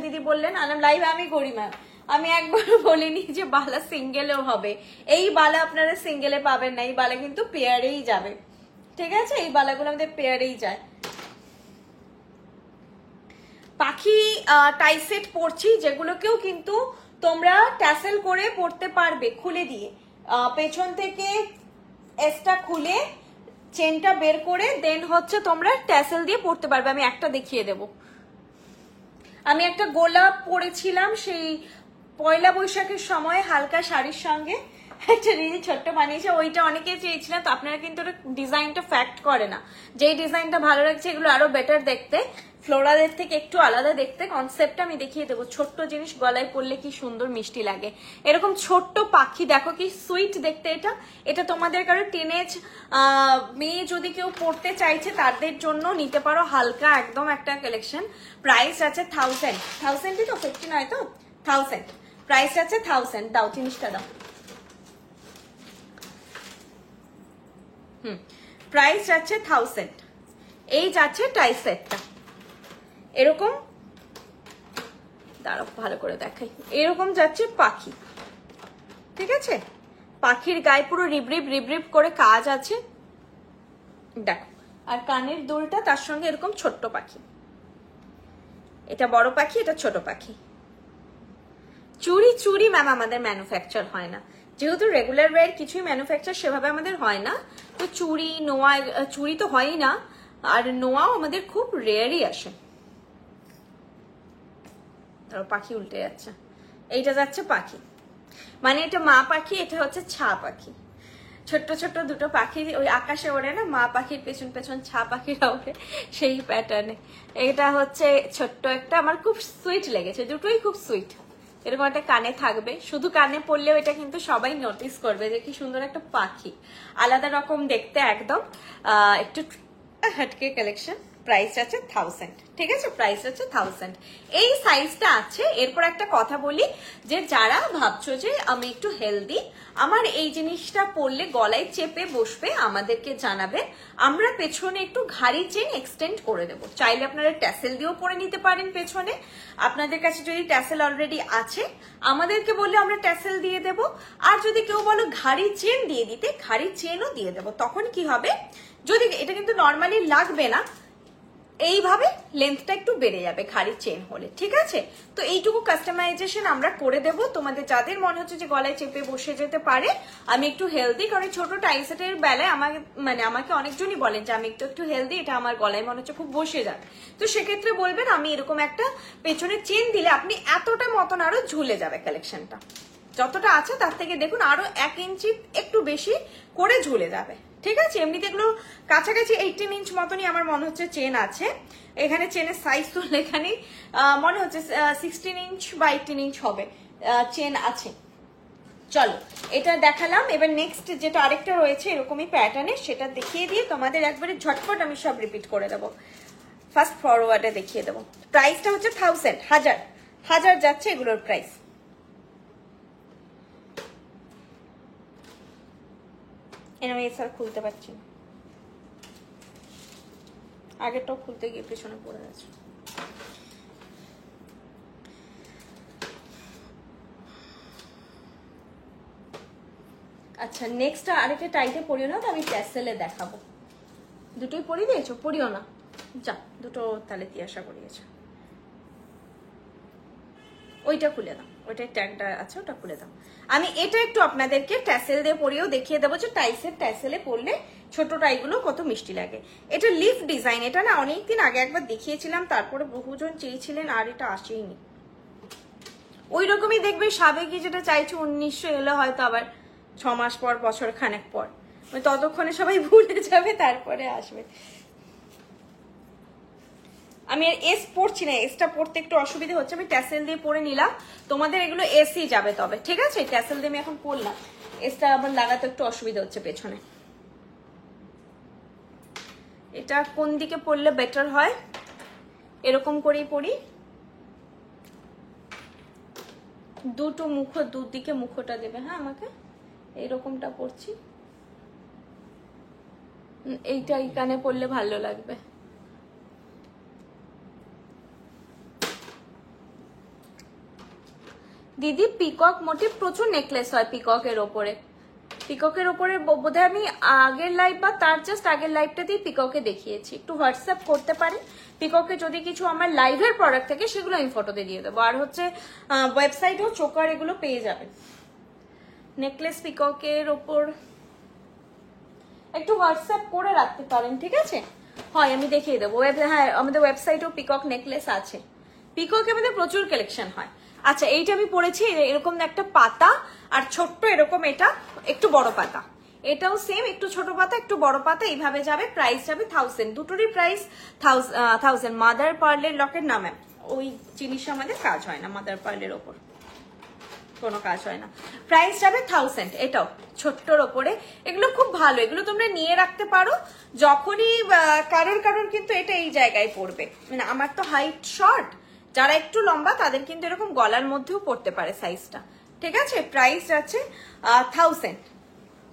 দিদি বললেন। লাইভে আমি করি ম্যাম, আমি একবার বলিনি যে বালা সিঙ্গেলেও হবে। এই বালা আপনারা সিঙ্গেলে পাবেন না, এই বালা কিন্তু পেয়ারেই যাবে, ঠিক আছে? এই বালাগুলো আমাদের পেয়ারেই যায়। পাখি টাইসেট পরছি, যেগুলোকেও কিন্তু তোমরা ট্যাসেল করে পরতে পারবে, খুলে দিয়ে পেছন থেকে এসটা খুলে চেনটা বের করে দেন হচ্ছে তোমরা ট্যাসেল দিয়ে পরতে পারবে। আমি একটা দেখিয়ে দেব। আমি একটা গোলাপ পরেছিলাম সেই পয়লা বৈশাখের সময় হালকা শাড়ির সঙ্গে, একটা রিলি ছোট্ট বানিয়েছে, ওইটা অনেকে চেয়েছিলেন। তো আপনারা কিন্তু ডিজাইনটা ফ্যাক্ট করে না, যেই ডিজাইনটা ভালো লাগছে এগুলো আরো বেটার দেখতে, ফ্লোরালের থেকে একটু আলাদা দেখতে। কনসেপ্টটা আমি দেখিয়ে দেবো। ছোট্ট জিনিস গলায় পরলে কি সুন্দর মিষ্টি লাগে, এরকম ছোট্ট পাখি দেখো কি সুইট দেখতে। এটা তোমাদের কারো টিনেজ মেয়ে যদি কেউ পড়তে চাইছে তাদের জন্য নিতে পারো, হালকা একদম একটা কালেকশন। প্রাইস আছে 1000ই তো, 50 নয় তো, 1000 প্রাইস আছে 1000। দাও জিনিসটা দাও। প্রাইস আছে 1000। এই যাচ্ছে টাই সেটটা এরকম, দাঁড়াও ভালো করে দেখাই, এরকম যাচ্ছে পাখি, ঠিক আছে? পাখির গায়ে পুরো রিবরিব করে কাজ আছে, দেখো। আর কানের দুলটা তার সঙ্গে এরকম ছোট্ট পাখি, এটা বড় পাখি, এটা ছোট পাখি। চুড়ি ম্যাম আমাদের ম্যানুফ্যাকচার হয় না, যেহেতু রেগুলার ওয়্যার কিছুই ম্যানুফ্যাকচার সেভাবে আমাদের হয় না। তো চুড়ি তো হয়ই না, আর নোয়াও আমাদের খুব রেয়ারই আসে। পাখি উল্টে যাচ্ছে, এইটা যাচ্ছে পাখি, মানে এটা মা পাখি, এটা হচ্ছে ছা পাখি। ছোট্ট ছোট্ট দুটো পাখি ওই আকাশে ওড়ে না, মা পাখির পেছন পেছন ছা পাখিরা ওড়ে, সেই প্যাটার্নে। এটা হচ্ছে ছোট্ট একটা, আমার খুব সুইট লেগেছে, দুটোই খুব সুইট। এরকম একটা কানে থাকবে, শুধু কানে পড়লেও এটা কিন্তু সবাই নোটিস করবে যে কি সুন্দর একটা পাখি, আলাদা রকম দেখতে একদম, একটু হাটকে কালেকশন। প্রাইস আছে 1000, ঠিক আছে? প্রাইস আছে 1000। এই সাইজটা আছে। এরপর একটা কথা বলি, যে যারা ভাবছো যে আমি একটু হেলদি, আমার এই জিনিসটা পরলে গলায় চেপে বসবে, আমাদেরকে জানাবেন, আমরা পেছনে একটু ঘাড়ি চেন এক্সটেন্ড করে দেবো। চাইলে আপনারা ট্যাসেল দিয়েও পরে নিতে পারেন পেছনে, আপনাদের কাছে যদি ট্যাসেল অলরেডি আছে আমাদেরকে বললে আমরা ট্যাসেল দিয়ে দেব। আর যদি কেউ বলো ঘাড়ি চেন দিয়ে দিতে, ঘাড়ি চেনও দিয়ে দেবো। তখন কি হবে, যদি এটা কিন্তু নর্মালি লাগবে না, এইভাবে লেন্থটা একটু বেড়ে যাবে ঘাড়ির চেন হলে, ঠিক আছে? তো এইটুকু কাস্টমাইজেশন আমরা করে দেব তোমাদের, যাদের মনে হচ্ছে যে গলায় চেপে বসে যেতে পারে, আমি একটু হেলদি, কারণ ছোট টাইসেটের বেলায় আমাকে অনেকজনই বলেন যে আমি একটু হেলদি, এটা আমার গলায় মনে হচ্ছে খুব বসে যাবে। তো সেক্ষেত্রে বলবেন আমি এরকম একটা পেছনে চেন দিলে আপনি এতটা মতন আরো ঝুলে যাবে কালেকশনটা, যতটা আছে তার থেকে দেখুন আরো 1 ইঞ্চি একটু বেশি করে ঝুলে যাবে, ঠিক আছে? এমনিতে এগুলো কাছাকাছি 18 ইঞ্চ মতনই আমার মনে হচ্ছে চেন আছে। এখানে চেনের সাইজ তো এখানে মনে হচ্ছে 16 ইঞ্চ বা 18 ইঞ্চ হবে চেন আছে। চলো এটা দেখালাম, এবার নেক্সট যেটা আরেকটা রয়েছে এরকমই প্যাটার্নে, সেটা দেখিয়ে দিয়ে তোমাদের একবারে ঝটপট আমি সব রিপিট করে দেবো। ফার্স্ট ফরওয়ার্ডে দেখিয়ে দেবো। প্রাইসটা হচ্ছে 1000 হাজার যাচ্ছে এগুলোর প্রাইস। আমি এছাড়া খুলতে পারছি না, আগেরটাও খুলতে গিয়ে পেছনে পড়ে গেছে। আচ্ছা নেক্সট আরেকটা টাইটে পরিও না, তো আমি ট্যাসেলে দেখাবো। দুটোই পরিয়ে দিয়েছো? পরিও না, যা দুটো তাহলে তিয়াসা করিয়েছো, ওইটা খুলে দাও। ওটার ট্যাগটা আছে, ওটা খুলে দাও। আমি এটা একটু আপনাদেরকে ট্যাসেল দিয়ে পরিয়েও দেখিয়ে দেবো যে ট্যাসেলে পরলে ছোট টাইগুলো কত মিষ্টি লাগে। এটা লিফ ডিজাইন, এটা না অনেকদিন আগে একবার দেখিয়েছিলাম, তারপরে বহুজন চেয়েছিলেন আর এটা আসেইনি। ওই রকমই দেখবে সাবেকি যেটা চাইছে 1900 এলো হয়তো আবার 6 মাস পর, বছর খানেক পর, ততক্ষণে সবাই ভুলে যাবে, তারপরে আসবে। আমি আর এস পড়ছি না, এসটা পড়তে একটু অসুবিধা হচ্ছে, আমি ট্যাসেল দিয়ে পরে নিলাম। তোমাদের এগুলো এসই যাবে তবে, ঠিক আছে? ট্যাসেল দিয়ে আমি এখন পড়লাম, এসটা আবার লাগাতে একটু অসুবিধা হচ্ছে পেছনে। এটা কোন দিকে পড়লে বেটার হয়? এরকম করেই পড়ি, দুটো মুখ, দুদিকে মুখটা দেবে। হ্যাঁ, আমাকে এইরকমটা পড়ছি, এইটা এই কানে পড়লে ভালো লাগবে। দিদি পিকক মোটিভ প্রচুর নেকলেস হয় পিককের ওপরে। পিককের ওপরে বোধহয় আমি আগের লাইভ বা তার জাস্ট আগের লাইভটাতেই পিককে দেখিয়েছি। একটু হোয়াটসঅ্যাপ করতে পারি পিককে, যদি কিছু আমার লাইভের প্রোডাক্ট থাকে সেগুলো আমি ফটোতে দিয়ে দেবো। আর হচ্ছে ওয়েবসাইটেও চোকার এগুলো পেয়ে যাবেন। নেকলেস পিককের ওপর একটু হোয়াটসঅ্যাপ করে রাখতে পারেন, ঠিক আছে? হয়, আমি দেখিয়ে দেবো। হ্যাঁ, আমাদের ওয়েবসাইটেও পিকক নেকলেস আছে। পিককে আমাদের প্রচুর কালেকশন হয়। আচ্ছা, এইটা আমি পড়েছি, এরকম একটা পাতা আর ছোট্ট এরকম, এটা একটু বড় পাতা, এটাও সেম, একটু ছোট পাতা একটু বড় পাতা, এইভাবে যাবে। প্রাইস যাবে 1000, দুটোরই প্রাইস 1000। মাদার পার্লের লকেট না ম্যাম, ওই জিনিস আমাদের কাজ হয় না, মাদার পার্লের ওপর কোনো কাজ হয় না। প্রাইস যাবে 1000। এটাও ছোট্টর ওপরে, এগুলো খুব ভালো, এগুলো তোমরা নিয়ে রাখতে পারো যখনই কারোর কিন্তু এটা এই জায়গায় পড়বে। মানে আমার তো হাইট শর্ট, যারা একটু লম্বা তাদের কিন্তু এরকম গলার মধ্যেও পড়তে পারে সাইজটা, ঠিক আছে? প্রাইস আছে 1000।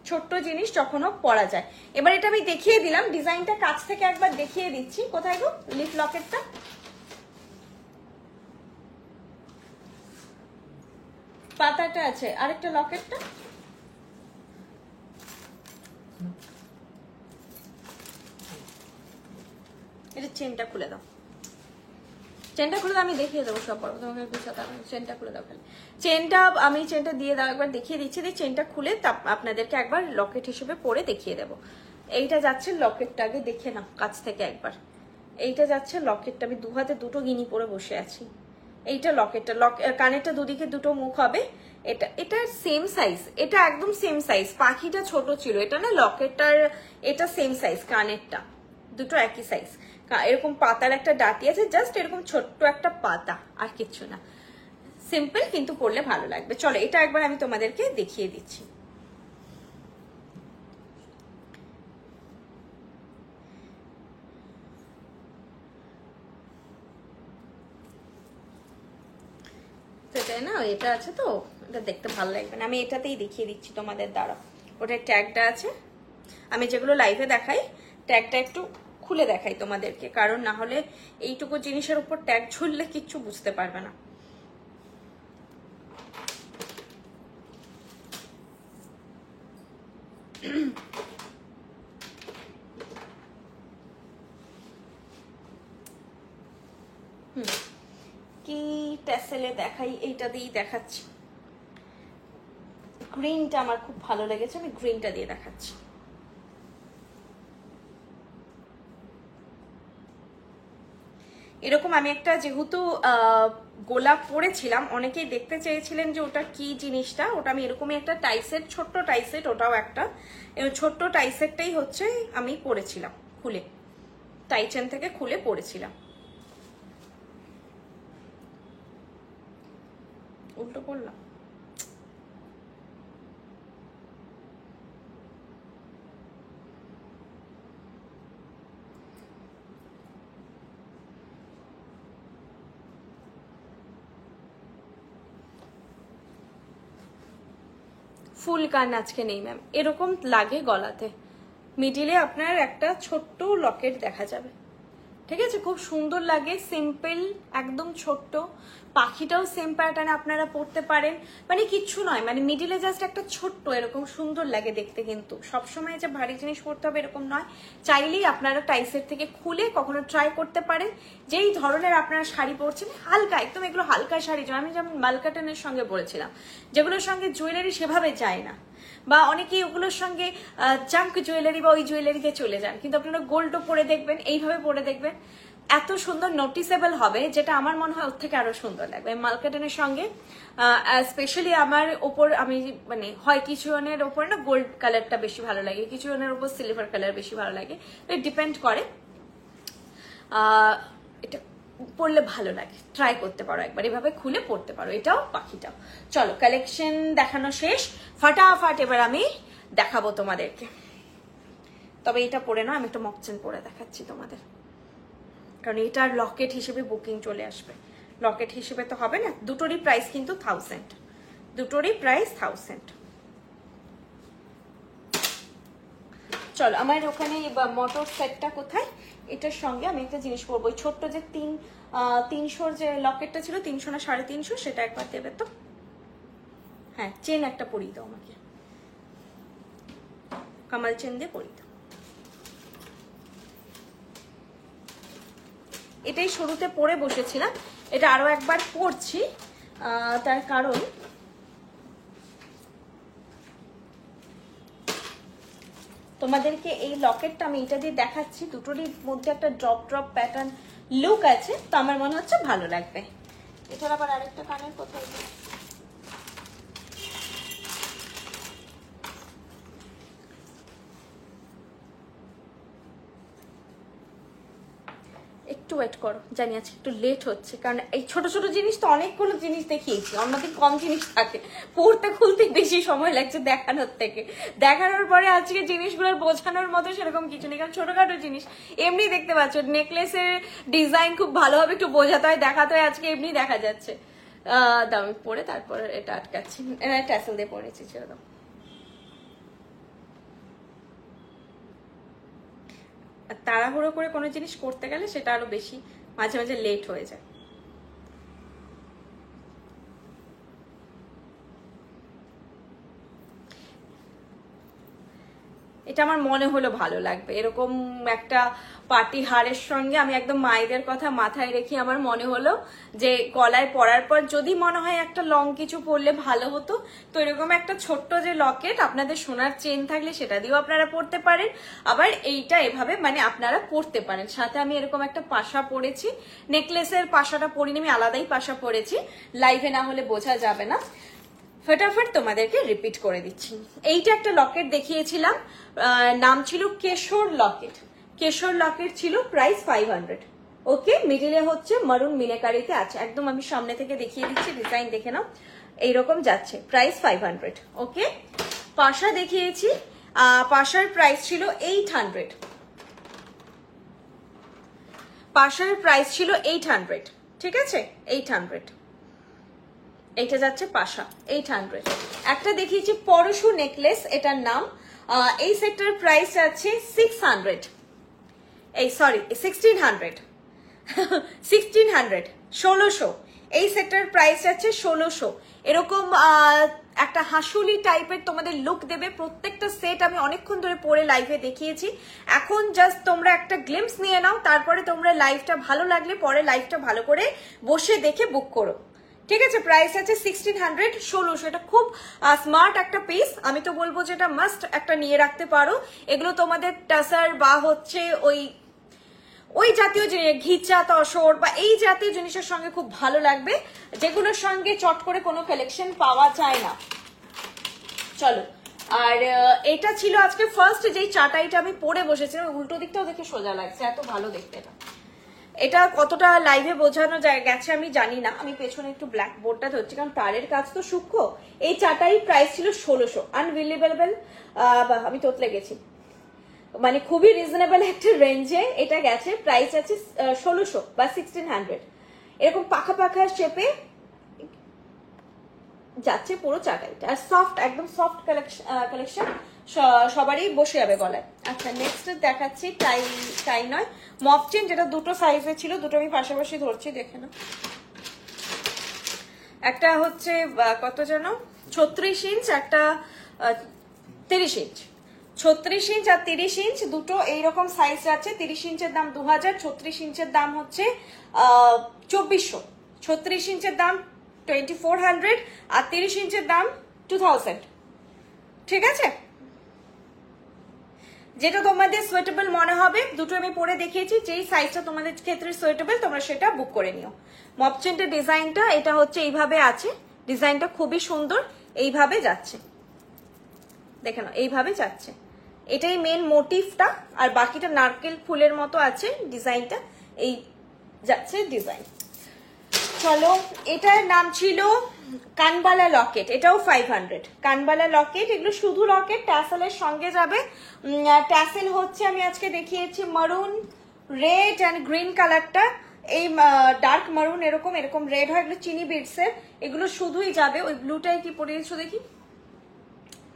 ছোট্ট জিনিস যখনও পরা যায়। এবার এটা আমি দেখিয়ে দিলাম, ডিজাইনটা কাছ থেকে একবার দেখিয়ে দিচ্ছি। কোথায় গো লিফ লকেটটা? পাতাটা আছে, আরেকটা লকেটটা এটা চেনটা খুলে দাও, চেনটা খুলে দাও, আমি দেখিয়ে দেবো সব পর্ব তোমাকে গুছাতে হবে। চেনটা খুলে দাও খালি, চেনটা আমি চেনটা দিয়ে দাও, একবার দেখিয়ে দিচ্ছি। দিয়ে চেনটা খুলে আপনাদেরকে একবার লকেট হিসেবে পরে দেখিয়ে দেবো। এইটা যাচ্ছে লকেটটা, আগে দেখে নাও কাছ থেকে একবার। এইটা যাচ্ছে লকেটটা, আমি দু হাতে দুটো গিনি পরে বসে আছি। এইটা লকেটটা, কানেরটা দুদিকে দুটো মুখ হবে। এটা সেম সাইজ, এটা একদম সেম সাইজ। পাখিটা ছোট ছিল, এটা না লকেটটার, এটা সেম সাইজ। কানেরটা দুটো একই সাইজ। এরকম পাতার একটা ডাটি আছে, জাস্ট এরকম ছোট্ট একটা পাতা, আর কিচ্ছু না। সিম্পল, কিন্তু পরলে ভালো লাগবে। চলো এটা একবার আমি তোমাদেরকে দেখিয়ে দিচ্ছি। সেটাই না, এটা আছে তো, এটা দেখতে ভালো লাগবে না, আমি এটাতেই দেখিয়ে দিচ্ছি তোমাদের দ্বারা। ওটার ট্যাগটা আছে, আমি যেগুলো লাইভে দেখাই ট্যাগটা একটু খুলে দেখাই তোমাদেরকে, কারণ না হলে এইটুকু জিনিসের উপর ট্যাগ ঝুললে কিচ্ছু বুঝতে পারবে না। কি ট্যাসেলে দেখাই, এইটা দিয়েই দেখাচ্ছি। গ্রিনটা আমার খুব ভালো লেগেছে, আমি গ্রিনটা দিয়ে দেখাচ্ছি। এরকম আমি একটা, যেহেতু গোলাপ পরেছিলাম, অনেকেই দেখতে চেয়েছিলেন যে ওটা কি জিনিসটা, ওটা আমি এরকমই একটা টাইসেট, ছোট্ট টাইসেট, ওটাও একটা ছোট্ট টাইসেটটাই হচ্ছে আমি পরেছিলাম খুলে, টাইচেন থেকে খুলে পরেছিলাম। উল্টো পড়লাম, ফুল কান আজকে নেই ম্যাম। এরকম লাগে গলাতে, মিডিলে আপনার একটা ছোট্ট লকেট দেখা যাবে, ঠিক আছে, খুব সুন্দর লাগে, সিম্পল, একদম ছোট্ট, পাখিটাও সেম প্যাটার্নে আপনারা পরতে পারেন, মানে কিচ্ছু নয়, মানে মিডিলে জাস্ট একটা ছোট্ট এরকম সুন্দর লাগে দেখতে, কিন্তু সবসময় যে ভারী জিনিস পরতে হবে এরকম নয়, চাইলেই আপনারা টাইসের থেকে খুলে কখনো ট্রাই করতে পারেন। যেই ধরনের আপনারা শাড়ি পরছেন হালকা, একদম এগুলো হালকা শাড়ি, আমি যেমন মালকাটনের সঙ্গে পরেছিলাম, যেগুলোর সঙ্গে জুয়েলারি সেভাবে যায় না, বা অনেকেই ওগুলোর সঙ্গে জাঙ্ক জুয়েলারি বা ওই জুয়েলারিতে চলে যান, কিন্তু আপনারা গোল্ডও পরে দেখবেন, এইভাবে পরে দেখবেন, এত সুন্দর নোটিসেবল হবে, যেটা আমার মনে হয় ওর থেকে আরো সুন্দর লাগবে। মালকাটনের সঙ্গে স্পেশালি আমার ওপর, আমি মানে হয় কিছু জনের ওপরে না গোল্ড কালারটা বেশি ভালো লাগে, কিছু জনের ওপর সিলভার কালার বেশি ভালো লাগে, ডিপেন্ড করে, এটা পরলে ভালো লাগে, ট্রাই করতে পারো একবার, এভাবে খুলে পরতে পারো, এটাও পাখিটাও। চলো কালেকশন দেখানো শেষ, ফাটাফাট এবার আমি দেখাবো তোমাদেরকে। তবে এটা পরে না, আমি একটা মকচেন পরে দেখাচ্ছি তোমাদের, কারণ এটার লকেট হিসেবে বুকিং চলে আসবে, লকেট হিসেবে তো হবে না। দুটোরই প্রাইস কিন্তু 1000, দুটোরই প্রাইস 1000। চলো আমার ওখানে মোটর সেটটা কোথায়, এটার সঙ্গে আমি একটা জিনিস পরবো, ছোট্ট যে 300 যে লকেটটা ছিল, 300 না 350, সেটা একবার দেবে তো। হ্যাঁ, চেন একটা পরিয়ে দাও আমাকে, কামাল চেন দিয়ে পরিয়ে দাও। এটাই শুরুতে পরে বসেছিলাম, এটা আরো একবার পরছি, তার কারণ তোমাদেরকে এই লকেটটা আমি এটা দিয়ে দেখাচ্ছি, দুটোরই মধ্যে একটা ড্রপ ড্রপ প্যাটার্ন লুক আছে, তো আমার মনে হচ্ছে ভালো লাগবে। এটার আবার আরেকটা কানের কোথায়, একটু ওয়েট করো, জানি আজকে একটু লেট হচ্ছে, কারণ এই ছোট ছোট জিনিস তো অনেকগুলো জিনিস দেখিয়েছি, অন্যদিন কম জিনিস থাকে, পড়তে খুলতে বেশি সময় লাগছে দেখানোর থেকে, দেখানোর পরে আজকে জিনিসগুলোর বোঝানোর মতো সেরকম কিছু নেই, কারণ ছোটখাটো জিনিস এমনি দেখতে পাচ্ছ, নেকলেসের ডিজাইন খুব ভালোভাবে একটু বোঝাতে হয়, দেখাতে হয়, আজকে এমনি দেখা যাচ্ছে। দামি পরে তারপর এটা আটকাচ্ছি, ট্যাসেল দিয়ে পরেছি, ছেড়ে দাও। তাড়াহুড়ো করে কোনো জিনিস করতে গেলে সেটা আরো বেশি মাঝে মাঝে লেট হয়ে যায়। এটা আমার মনে হলো ভালো লাগবে, এরকম একটা পার্টি হারের সঙ্গে আমি একদম মায়েদের কথা মাথায় রেখে আমার মনে হলো যে গলায় পরার পর যদি মনে হয় একটা লং কিছু পরলে ভালো হতো, তো এরকম একটা ছোট্ট যে লকেট, আপনাদের সোনার চেন থাকলে সেটা দিয়েও আপনারা পরতে পারেন, আবার এইটা এভাবে মানে আপনারা পরতে পারেন। সাথে আমি এরকম একটা পাশা পরেছি, নেকলেসের পাশাটা পরিনি, আমি আলাদাই পাশা পরেছি, লাইভে না হলে বোঝা যাবে না, ফটাফট তোমাদেরকে রিপিট করে দিচ্ছি। এইটা একটা লকেট দেখিয়েছিলাম, নাম ছিল কেশর লকেট, কেশর লকেট ছিল, প্রাইস 500। ওকে, মিডিলে হচ্ছে মারুন মিনাকারিতে আছে, একদম আমি সামনে থেকে দেখিয়ে দিচ্ছি, ডিজাইন দেখে নাও, এইরকম যাচ্ছে, প্রাইস 500। ওকে, পাশা দেখিয়েছি, পাশার প্রাইস ছিল 800, পাশার প্রাইস ছিল 800, ঠিক আছে, 800, এইটা যাচ্ছে পাশা 800। একটা দেখিয়েছি পরশু নেকলেস, এটার নাম, এই সেটটার প্রাইস আছে 600, এই সরি 1600, 1600, এই সেটটার প্রাইস আছে 1600। এরকম একটা হাসুলি টাইপের তোমাদের লুক দেবে, প্রত্যেকটা সেট আমি অনেকক্ষণ ধরে পরে লাইভে দেখিয়েছি, এখন জাস্ট তোমরা একটা গ্লিমস নিয়ে নাও, তারপরে তোমরা লাইভটা ভালো লাগলে পরে লাইভটা ভালো করে বসে দেখে বুক করো, ঠিক আছে। প্রাইস আছে 1600, 1600, এটা খুব স্মার্ট একটা পিস, আমি তো বলবো যে এটা মাস্ট একটা নিয়ে রাখতে পারো, এগুলো তোমাদের টাসার বা হচ্ছে ওই জাতীয় ঘিচা তসর বা এই জাতীয় জিনিসের সঙ্গে খুব ভালো লাগবে, যেগুলোর সঙ্গে চট করে কোনো কালেকশন পাওয়া যায় না। চলো, আর এটা ছিল আজকে ফার্স্ট যেই চাটাইটা আমি পরে বসেছিলাম, উল্টো দিকটাও দেখে সোজা লাগছে, এত ভালো দেখতে এটা। এটা কতটা লাইভে বোঝানো যায় গেছে আমি জানি না, আমি পেছনে একটু ব্ল্যাক বোর্ডটা ধরছি কারণ তারের কাজ তো সূক্ষ্ম। এই চাটাই প্রাইস ছিল 1600, আনবিলিভেবল, আমি তোতলে গেছি, মানে খুবই রিজনেবল একটা রেঞ্জে এটা গেছে, প্রাইস আছে 1600 বা 1600, এরকম পাখা পাখা শেপে যাচ্ছে পুরো চাটাইটা, আর সফট, একদম সফট কালেকশন, সবারই বসে যাবে গলায়। আচ্ছা নেক্সট দেখাচ্ছি টাই, টাই নয় মপ চেন, যেটা দুটো সাইজে ছিল, দুটো আমি পাশাপাশি ধরছি দেখে নাও। একটা হচ্ছে কত যেন 36 ইঞ্চ, একটা 30 ইঞ্চ। 36 ইঞ্চ আর 30 ইঞ্চ দুটো এইরকম সাইজ আছে। 30 ইঞ্চের দাম 2000, 36 ইঞ্চের দাম হচ্ছে 2400। 36 ইঞ্চের দাম 2400 আর 30 ইঞ্চের দাম 2000। ঠিক আছে, যেটা তোমাদের সুইটেবল মনে হবে, দুটো আমি পরে দেখিয়েছি, যেই সাইজটা তোমাদের ক্ষেত্রে সুইটেবল তোমরা সেটা বুক করে নিও। মপচেন্টের ডিজাইনটা এটা হচ্ছে এইভাবে আছে, ডিজাইনটা খুবই সুন্দর, এইভাবে যাচ্ছে দেখে নাও, এইভাবে যাচ্ছে, এটাই মেন মোটিভটা, আর বাকিটা নারকেল ফুলের মতো আছে ডিজাইনটা, এই যাচ্ছে ডিজাইন। চলো, এটার নাম ছিল কানবালা লকেট, এটাও 500। কানবালা লকেট, এগুলো শুধু লকেট, ট্যাসেলের সঙ্গে যাবে। ট্যাসেল হচ্ছে আমি আজকে দেখিয়েছি মারুন, রেড অ্যান্ড গ্রিন কালারটা, এই ডার্ক মারুন এরকম এরকম রেড হয়, এগুলো চিনি বিটসের, এগুলো শুধুই যাবে। ওই ব্লুটাই কি পরিয়েছো দেখি,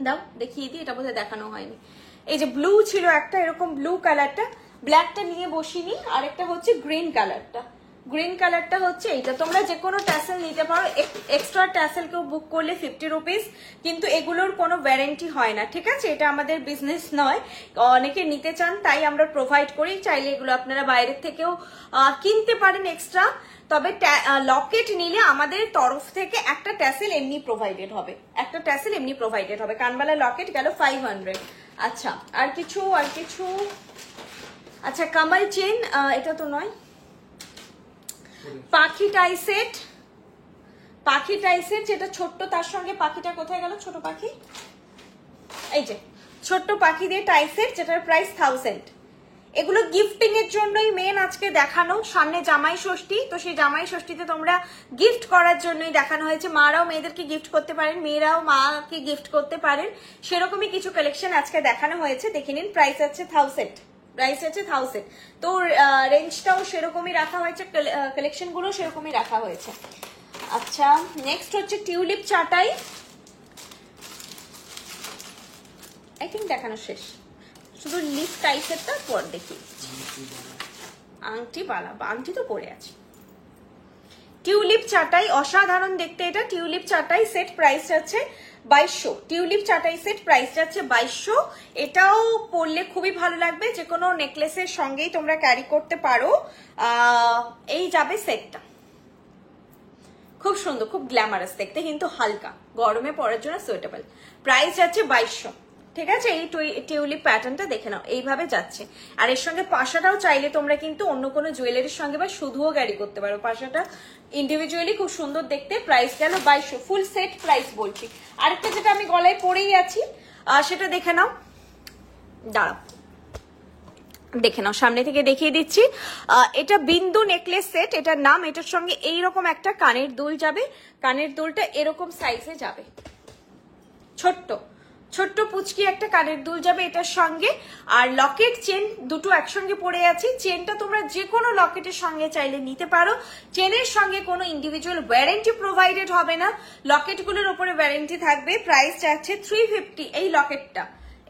দাও দেখিয়ে দিই, এটা বোধহয় দেখানো হয়নি। এই যে ব্লু ছিল একটা, এরকম ব্লু কালারটা, ব্ল্যাকটা নিয়ে বসিনি, আরেকটা হচ্ছে গ্রিন কালারটা। গ্রিন কালারটা হচ্ছে এইটা। তোমরা যে কোনো ট্যাসেল নিতে পারো, এক্সট্রা ট্যাসেল কেউ বুক করলে 50 রুপিস, কিন্তু এগুলোর কোনো ওয়ারেন্টি হয় না। ঠিক আছে, এটা আমাদের বিজনেস নয়, অনেকে নিতে চান তাই আমরা প্রোভাইড করি, চাইলে এগুলো আপনারা বাইরের থেকেও কিনতে পারেন এক্সট্রা। তবে লকেট নিলে আমাদের তরফ থেকে একটা ট্যাসেল এমনি প্রোভাইডেড হবে, একটা ট্যাসেল এমনি প্রোভাইডেড হবে। কানবালা লকেট গেল 500। আচ্ছা আর কিছু আচ্ছা কামাল চেন, এটা তো নয়, পাখি টাই সেট, পাখি টাই সেট যেটা ছোট্ট, তার সঙ্গে পাখিটা কোথায় গেল, ছোট পাখি, এই যে ছোট্ট পাখি দিয়ে টাই সেট, যেটার প্রাইস 1000। এগুলো গিফটিং এর জন্যই মেন আজকে দেখানো, সামনে জামাই ষষ্ঠী, তো সেই জামাই ষষ্ঠীতে তোমরা গিফট করার জন্যই দেখানো হয়েছে। মারাও মেয়েদেরকে গিফট করতে পারেন, মেয়েরাও মাকে গিফট করতে পারেন, সেরকমই কিছু কালেকশন আজকে দেখানো হয়েছে। দেখে নিন, প্রাইস আছে 1000, প্রাইস আছে 1000। তো রেঞ্জটাও সেরকমই রাখা হয়েছে, কালেকশন গুলো সেরকমই রাখা হয়েছে। আচ্ছা নেক্সট হচ্ছে টিউলিপ চাটাই, আই থিঙ্ক দেখানো শেষ, শুধু লিপ টাইপেরটা পর দেখি। আংটি বালা, আংটি তো পরে আছে। টিউলিপ চাটাই অসাধারণ দেখতে, এটা টিউলিপ চাটাই সেট, প্রাইস আছে 2200। টিউলিপ চাটাই সেট প্রাইস যাচ্ছে 2200। এটাও পরলে খুবই ভালো লাগবে, যে কোনো নেকলেসের সঙ্গেই তোমরা ক্যারি করতে পারো। এই যাবে সেটটা, খুব সুন্দর, খুব গ্ল্যামারাস দেখতে, কিন্তু হালকা, গরমে পরার জন্য সুইটেবল। প্রাইস যাচ্ছে 2200। ঠিক আছে, এই টিউলিপ প্যাটার্নটা দেখে নাও, এইভাবে যাচ্ছে। আর এর সঙ্গে পাশাটাও চাইলে তোমরা কিন্তু অন্য কোনো জুয়েলারির সঙ্গে বা শুধুও ক্যারি করতে পারো, পাশাটা ইন্ডিভিজুয়ালি খুব সুন্দর দেখতে। প্রাইস গেল 2200, ফুল সেট প্রাইস বলছি। আরেকটা যেটা আমি গলায় পরেই আছি সেটা দেখে নাও, দাঁড়াও দেখে নাও, সামনে থেকে দেখিয়ে দিচ্ছি। এটা বিন্দু নেকলেস সেট, এটার নাম। এটার সঙ্গে এইরকম একটা কানের দুল যাবে, কানের দুলটা এরকম সাইজে যাবে, ছোট্ট ছোট্ট পুচকি একটা কানের দুল যাবে এটার সঙ্গে। আর লকেট চেন দুটো একসঙ্গে পড়ে আছে, চেনটা তোমরা যে কোনো লকেটের সঙ্গে চাইলে নিতে পারো। চেনের সঙ্গে কোনো ইন্ডিভিজুয়াল ওয়ারেন্টি প্রোভাইডেড হবে না, লকেটগুলোর উপরে ওয়ারেন্টি থাকবে। প্রাইস যাচ্ছে 350।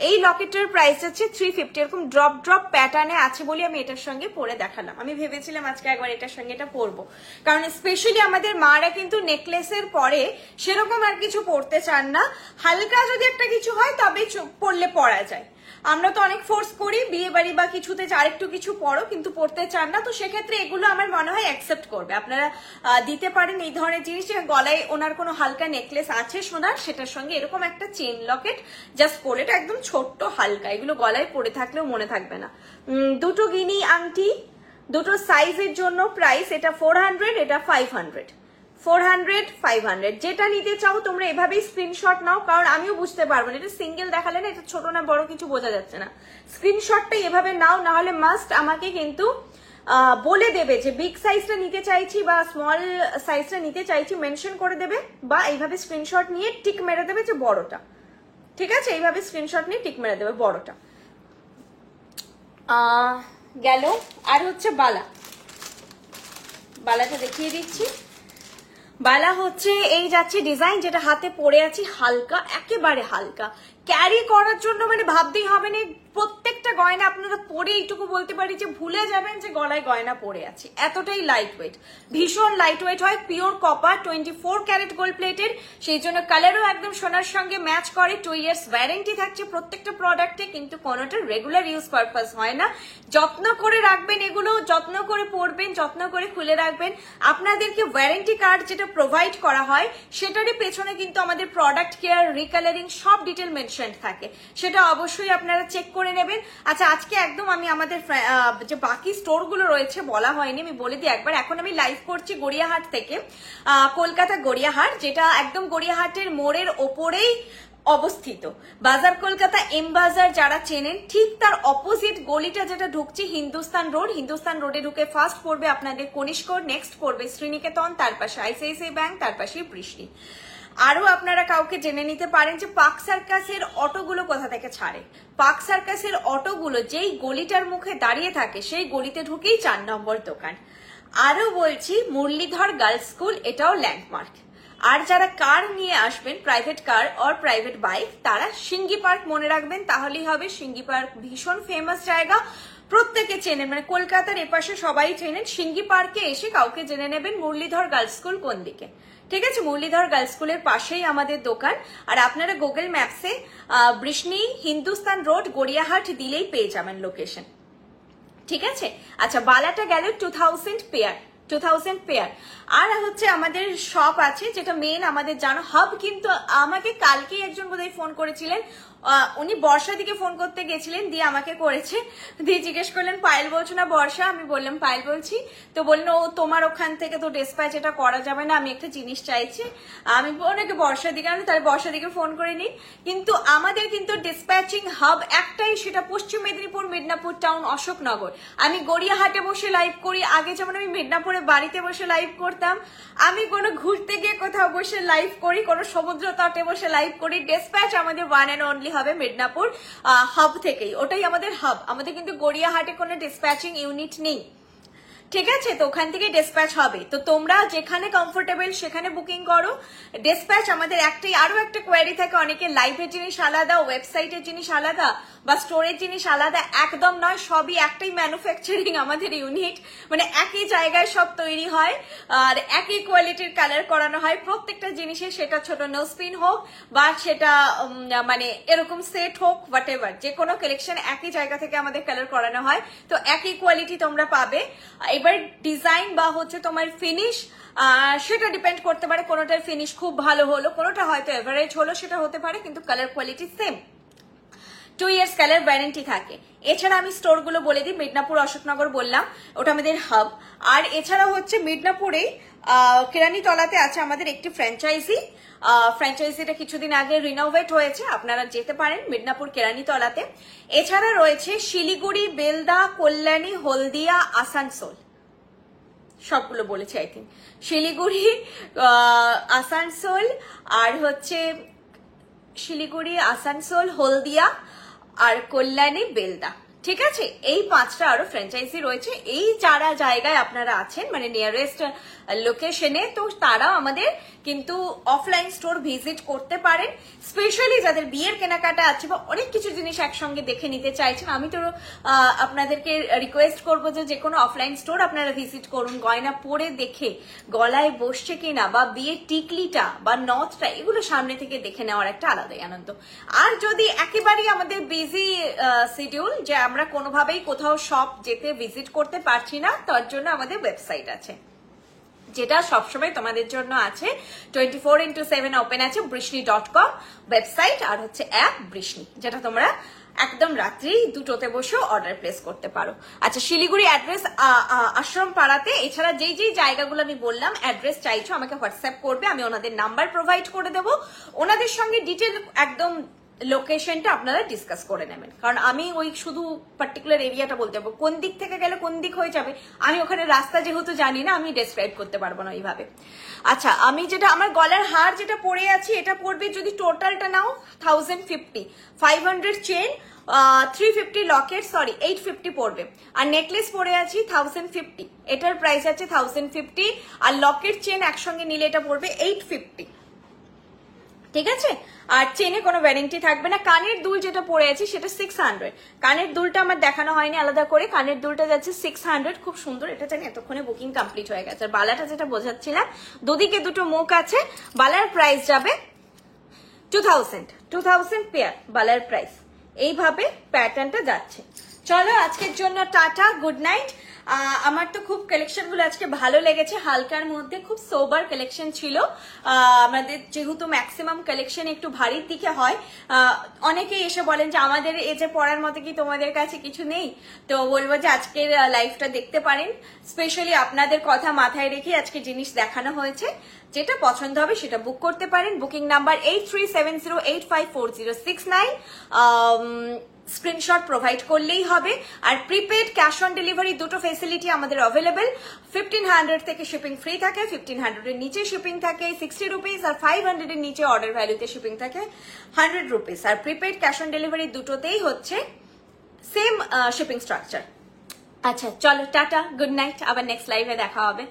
এই লকেটের প্রাইস আছে 350। এরকম ড্রপ ড্রপ প্যাটার্নে আছে বলে আমি এটার সঙ্গে পরে দেখালাম। আমি ভেবেছিলাম আজকে একবার এটার সঙ্গে এটা পরবো, কারণ স্পেশালি আমাদের মারা কিন্তু নেকলেসের পরে সেরকম আর কিছু পরতে চান না, হালকা যদি একটা কিছু হয় তবে পরলে পরা যায়। আমরা তো অনেক ফোর্স করি বিয়ে বাড়ি বা কিছুতে আরেকটু কিছু পরো, কিন্তু পরতে চান না, তো সেক্ষেত্রে এগুলো আমার মনে হয় অ্যাকসেপ্ট করবে। আপনারা দিতে পারেন এই ধরনের জিনিস। গলায় ওনার কোনো হালকা নেকলেস আছে সোনার, সেটার সঙ্গে এরকম একটা চেন লকেট জাস্ট পরে, এটা একদম ছোট্ট হালকা, এগুলো গলায় পরে থাকলেও মনে থাকবে না। দুটো গিনি আংটি, দুটো সাইজের জন্য প্রাইস, এটা 400, এটা 500। 400, 500 যেটা নিতে চাও তোমরা এভাবেই স্ক্রিনশট নাও, কারণ আমিও বুঝতে পারবো না, এটা সিঙ্গেল দেখালে না এটা ছোট না বড় কিছু বোঝা যাচ্ছে না। স্ক্রিনশটটা এভাবে নাও, না হলে মাস্ট আমাকে কিন্তু বলে দেবে যে বিগ সাইজটা নিতে চাইছি বা স্মল সাইজটা নিতে চাইছি, মেনশন করে দেবে, বা এইভাবে স্ক্রিনশট নিয়ে টিক মেরে দেবে যে বড়টা। ঠিক আছে, এইভাবে স্ক্রিনশট নিয়ে টিক মেরে দেবে বড়টা। গেল। আর হচ্ছে বালা, বালাটা দেখিয়ে দিচ্ছি। বালা হচ্ছে এই যাচ্ছে ডিজাইন, যেটা হাতে পরে আছি, হালকা, একেবারে হালকা, ক্যারি করার জন্য মানে ভাবতেই হবে না, প্রত্যেকটা গয়না আপনারা পরে এইটুকু বলতে পারি যে ভুলে যাবেন যে গলায় গয়না পরে আছে, এতটাই লাইট ওয়েট, ভীষণ লাইট ওয়েট হয়, pure copper, 24 carat gold plated, সেই জন্য কালারও একদম সোনার সঙ্গে ম্যাচ করে, 2 ইয়ার্স ওয়ারেন্টি থাকছে প্রত্যেকটা প্রোডাক্টে, কিন্তু কোনোটা রেগুলার ইউজ পারপাস হয় না। যত্ন করে রাখবেন এগুলো, যত্ন করে পরবেন, যত্ন করে খুলে রাখবেন। আপনাদেরকে ওয়ারেন্টি কার্ড যেটা প্রোভাইড করা হয় সেটারই পেছনে কিন্তু আমাদের প্রোডাক্ট কেয়ার, রিকালারিং সব ডিটেল মেনশন থাকে, সেটা অবশ্যই আপনারা চেক করে নেবেন। আচ্ছা, আজকে একদম আমি আমাদের যে বাকি স্টোর গুলো রয়েছে বলা হয়নি, আমি বলে দিই একবার। এখন আমি লাইভ করছি গড়িয়াহাট থেকে, কলকাতা গড়িয়াহাট, যেটা একদম গড়িয়াহাটের মোড়ের ওপরেই অবস্থিত। বাজার কলকাতা এম বাজার যারা চেনেন, ঠিক তার অপোজিট গলিটা যেটা ঢুকছে হিন্দুস্তান রোড, হিন্দুস্তান রোডে ঢুকে ফার্স্ট পড়বে আপনাদের কনিষ্ক, নেক্সট পড়বে শ্রীনিকেতন, তার পাশে আইসিআইসিআই ব্যাংক, তার পাশে বৃষ্টি। আরো আপনারা কাউকে জেনে নিতে পারেন যে পার্ক সার্কাসের অটোগুলো কোথা থেকে ছাড়ে। পার্ক সার্কাসের অটোগুলো যেই গলিটার মুখে দাঁড়িয়ে থাকে সেই গলিতে ঢুকেই 4 নম্বর দোকান। আরো বলছি মুরলীধর গার্লস স্কুল, এটাও ল্যান্ডমার্ক। আর যারা কার নিয়ে আসবেন, private car or private bike, তারা সিঙ্গি পার্ক মনে রাখবেন, তাহলেই হবে। সিঙ্গি পার্ক ভীষণ ফেমাস জায়গা, প্রত্যেকে চেনেন, মানে কলকাতার এপাশে সবাই চেনেন। সিঙ্গি পার্কে এসে কাউকে জেনে নেবেন মুরলীধর গার্লস স্কুল কোন দিকে, ঠিক আছে? মুরলীধর গার্লস স্কুলের পাশেই আমাদের দোকান। আর আপনারা গুগল ম্যাপসে বৃষ্ণি হিন্দুস্তান রোড গড়িয়াহাট দিলেই পেয়ে যাবেন লোকেশন, ঠিক আছে? আচ্ছা, বালাটা গেল 2000 পেয়ার, 2000 পেয়ার। আর হচ্ছে আমাদের শপ আছে যেটা মেন আমাদের জানো হাব, কিন্তু আমাকে কালকেই একজন বোধহয় ফোন করেছিলেন, উনি বর্ষা দিকে ফোন করতে গেছিলেন, দিয়ে আমাকে করেছে, দিয়ে জিজ্ঞেস করলেন পায়েল বলছো না বর্ষা? আমি বললাম পায়েল বলছি। তো বললেন ও তোমার ওখান থেকে তো ডিসপ্যাচ এটা করা যাবে না, আমি একটা জিনিস চাইছি। আমি ওনাকে বর্ষা দিকে, আমি তাহলে বর্ষা দিকে ফোন করে নিই। কিন্তু আমাদের কিন্তু ডিসপ্যাচিং হাব একটাই, সেটা পশ্চিম মেদিনীপুর, মিদনাপুর টাউন, অশোকনগর। আমি গড়িয়াহাটে বসে লাইভ করি, আগে যেমন আমি মিদনাপুরে বাড়িতে বসে লাইভ করতাম, আমি কোনো ঘুরতে গিয়ে কোথাও বসে লাইভ করি, কোনো সমুদ্র তটে বসে লাইভ করি। ডিসপ্যাচ আমাদের ওয়ান অ্যান্ড অনলি হবে মিদনাপুর হাব থেকেই, ওটাই আমাদের হাব। আমাদের কিন্তু গড়িয়াহাটে কোনো ডিসপ্যাচিং ইউনিট নেই, ঠিক আছে? তো ওখান থেকে ডিসপ্যাচ হবে। তো তোমরা যেখানে কমফোর্টেবল সেখানে বুকিং করো। ডিসপ্যাচ আমাদের একটাই। আরো একটা কোয়ারি থাকে অনেকে, লাইভের জিনিস আলাদা, ওয়েবসাইটের জিনিস আলাদা, বা স্টোরের জিনিস আলাদা। একদম নয়, সবই একটাই ম্যানুফ্যাকচারিং আমাদের ইউনিট, মানে একই জায়গায় সব তৈরি হয় আর একই কোয়ালিটির কালার করানো হয় প্রত্যেকটা জিনিসে, সেটা ছোট নোজপিন হোক বা সেটা মানে এরকম সেট হোক, হোয়াট এভার, যে কোনো কালেকশন একই জায়গা থেকে আমাদের কালার করানো হয়, তো একই কোয়ালিটি তোমরা পাবে। এবার ডিজাইন বা হচ্ছে তোমার ফিনিশ, সেটা ডিপেন্ড করতে পারে, কোনোটার ফিনিশ খুব ভালো হলো, কোনোটা হয়তো এভারেজ হলো, সেটা হতে পারে, কিন্তু colour quality same. 2 years colour warranty থাকে। এছাড়া আমি স্টোর গুলো বলে দিই, মিদনাপুর অশোকনগর বললাম, ওটা আমাদের হাব। আর এছাড়া হচ্ছে মিদনাপুরে কেরানীতলাতে আছে আমাদের একটি ফ্র্যাঞ্চাইজি, ফ্র্যাঞ্চাইজিটা কিছুদিন আগে রিনোভেট হয়েছে, আপনারা যেতে পারেন মিদনাপুর কেরানীতলাতে। এছাড়া রয়েছে শিলিগুড়ি, বেলদা, কল্যাণী, হলদিয়া, আসানসোল, সবগুলো বলেছি আই থিঙ্ক। শিলিগুড়ি, আসানসোল, আর হচ্ছে শিলিগুড়ি, আসানসোল, হলদিয়া, আর কল্যাণী, বেলদা, ঠিক আছে? এই 5টা আরো ফ্র্যাঞ্চাইজি রয়েছে। এই যারা জায়গায় আপনারা আছেন মানে নিয়ারেস্ট লোকেশনে, তো তারাও আমাদের কিন্তু অফলাইন স্টোর ভিজিট করতে পারেন। স্পেশালি যাদের বিয়ের কেনাকাটা আছে বা অনেক কিছু জিনিস একসঙ্গে দেখে নিতে চাইছেন, আমি তো আপনাদেরকে রিকোয়েস্ট করবো যে কোনো অফলাইন স্টোর আপনারা ভিজিট করুন, গয়না পরে দেখে গলায় বসছে কিনা, বা বিয়ের টিকলিটা বা নথটা, এগুলো সামনে থেকে দেখে নেওয়ার একটা আলাদাই আনন্দ। আর যদি একেবারেই আমাদের বিজি শিডিউল, যে আমরা কোনোভাবেই কোথাও শপ যেতে ভিজিট করতে পারছি না, তার জন্য আমাদের ওয়েবসাইট আছে, যেটা সবসময় তোমাদের জন্য আছে, 24x7 ওপেন আছে, বৃষ্ণি.com ওয়েবসাইট, আর হচ্ছে অ্যাপ বৃষ্ণি, যেটা তোমরা একদম রাত্রি 2টোতে বসেও অর্ডার প্লেস করতে পারো। আচ্ছা, শিলিগুড়ি অ্যাড্রেস আশ্রম পাড়াতে। এছাড়া যেই যেই জায়গাগুলো আমি বললাম অ্যাড্রেস চাইছো, আমাকে হোয়াটসঅ্যাপ করবে, আমি ওনাদের নাম্বার প্রোভাইড করে দেবো, ওনাদের সঙ্গে ডিটেল একদম লোকেশনটা আপনারা ডিসকাস করে নেবেন, কারণ আমি ওই শুধু পার্টিকুলার এরিয়াটা বলতে পারবো, কোন দিক থেকে গেলে কোন দিক হয়ে যাবে, আমি ওখানে রাস্তা যেহেতু জানি না, আমি ডেসক্রাইব করতে পারবো না এইভাবে। আচ্ছা, আমি যেটা আমার গলার হার যেটা পরে আছি, এটা পড়বে যদি টোটালটা নাও 1050, 500 চেন, 350 লকেট, সরি 850 পড়বে। আর নেকলেস পরে আছি 1050, এটার প্রাইস আছে 1050, আর লকেট চেন একসঙ্গে নিলে এটা পড়বে 850, ঠিক আছে। আর চেনে কোনো ওয়ারেন্টি থাকবে না। কানের দুল যেটা পরে আছি সেটা 600, কানের দুলটা আমার দেখানো হয়নি আলাদা করে, কানের দুলটা যাচ্ছে 600, খুব সুন্দর। এটা জানি এতক্ষণে বুকিং কমপ্লিট হয়ে গেছে। আর বালাটা যেটা বোঝাচ্ছিলাম, দুদিকে দুটো মুখ আছে। বালার প্রাইস যাবে 2000 পেয়ার, বালার প্রাইস। এইভাবে প্যাটার্নটা যাচ্ছে। চলো আজকের জন্য টাটা, গুড নাইট। আমার তো খুব কালেকশন গুলো আজকে ভালো লেগেছে, হালকার মধ্যে খুব সোবার কালেকশন ছিল। আমাদের যেহেতু ম্যাক্সিমাম কালেকশন একটু ভারীর দিকে হয়, অনেকেই এসে বলেন যে আমাদের এজে পড়ার মতো কি তোমাদের কাছে কিছু নেই, তো বলবো যে আজকের লাইভটা দেখতে পারেন। স্পেশালি আপনাদের কথা মাথায় রেখে আজকে জিনিস দেখানো হয়েছে। যেটা পছন্দ হবে সেটা বুক করতে পারেন। বুকিং নাম্বার 8370854069, স্ক্রিনশট প্রোভাইড করলেই হবে। আর প্রিপেড ক্যাশ অন ডেলিভারি দুটো ফেসিলিটি আমাদের অ্যাভেলেবেল। 1500 থেকে শিপিং ফ্রি থাকে, 1500 এর নিচে শিপিং থাকে 60 রুপিস, আর 500 এর নিচে অর্ডার ভ্যালুতে শিপিং থাকে 100 রুপিস। আর প্রিপেড ক্যাশ অন ডেলিভারি দুটোতেই হচ্ছে সেম শিপিং স্ট্রাকচার। আচ্ছা চলো টাটা, গুড নাইট, আবার নেক্সট লাইভে দেখা হবে।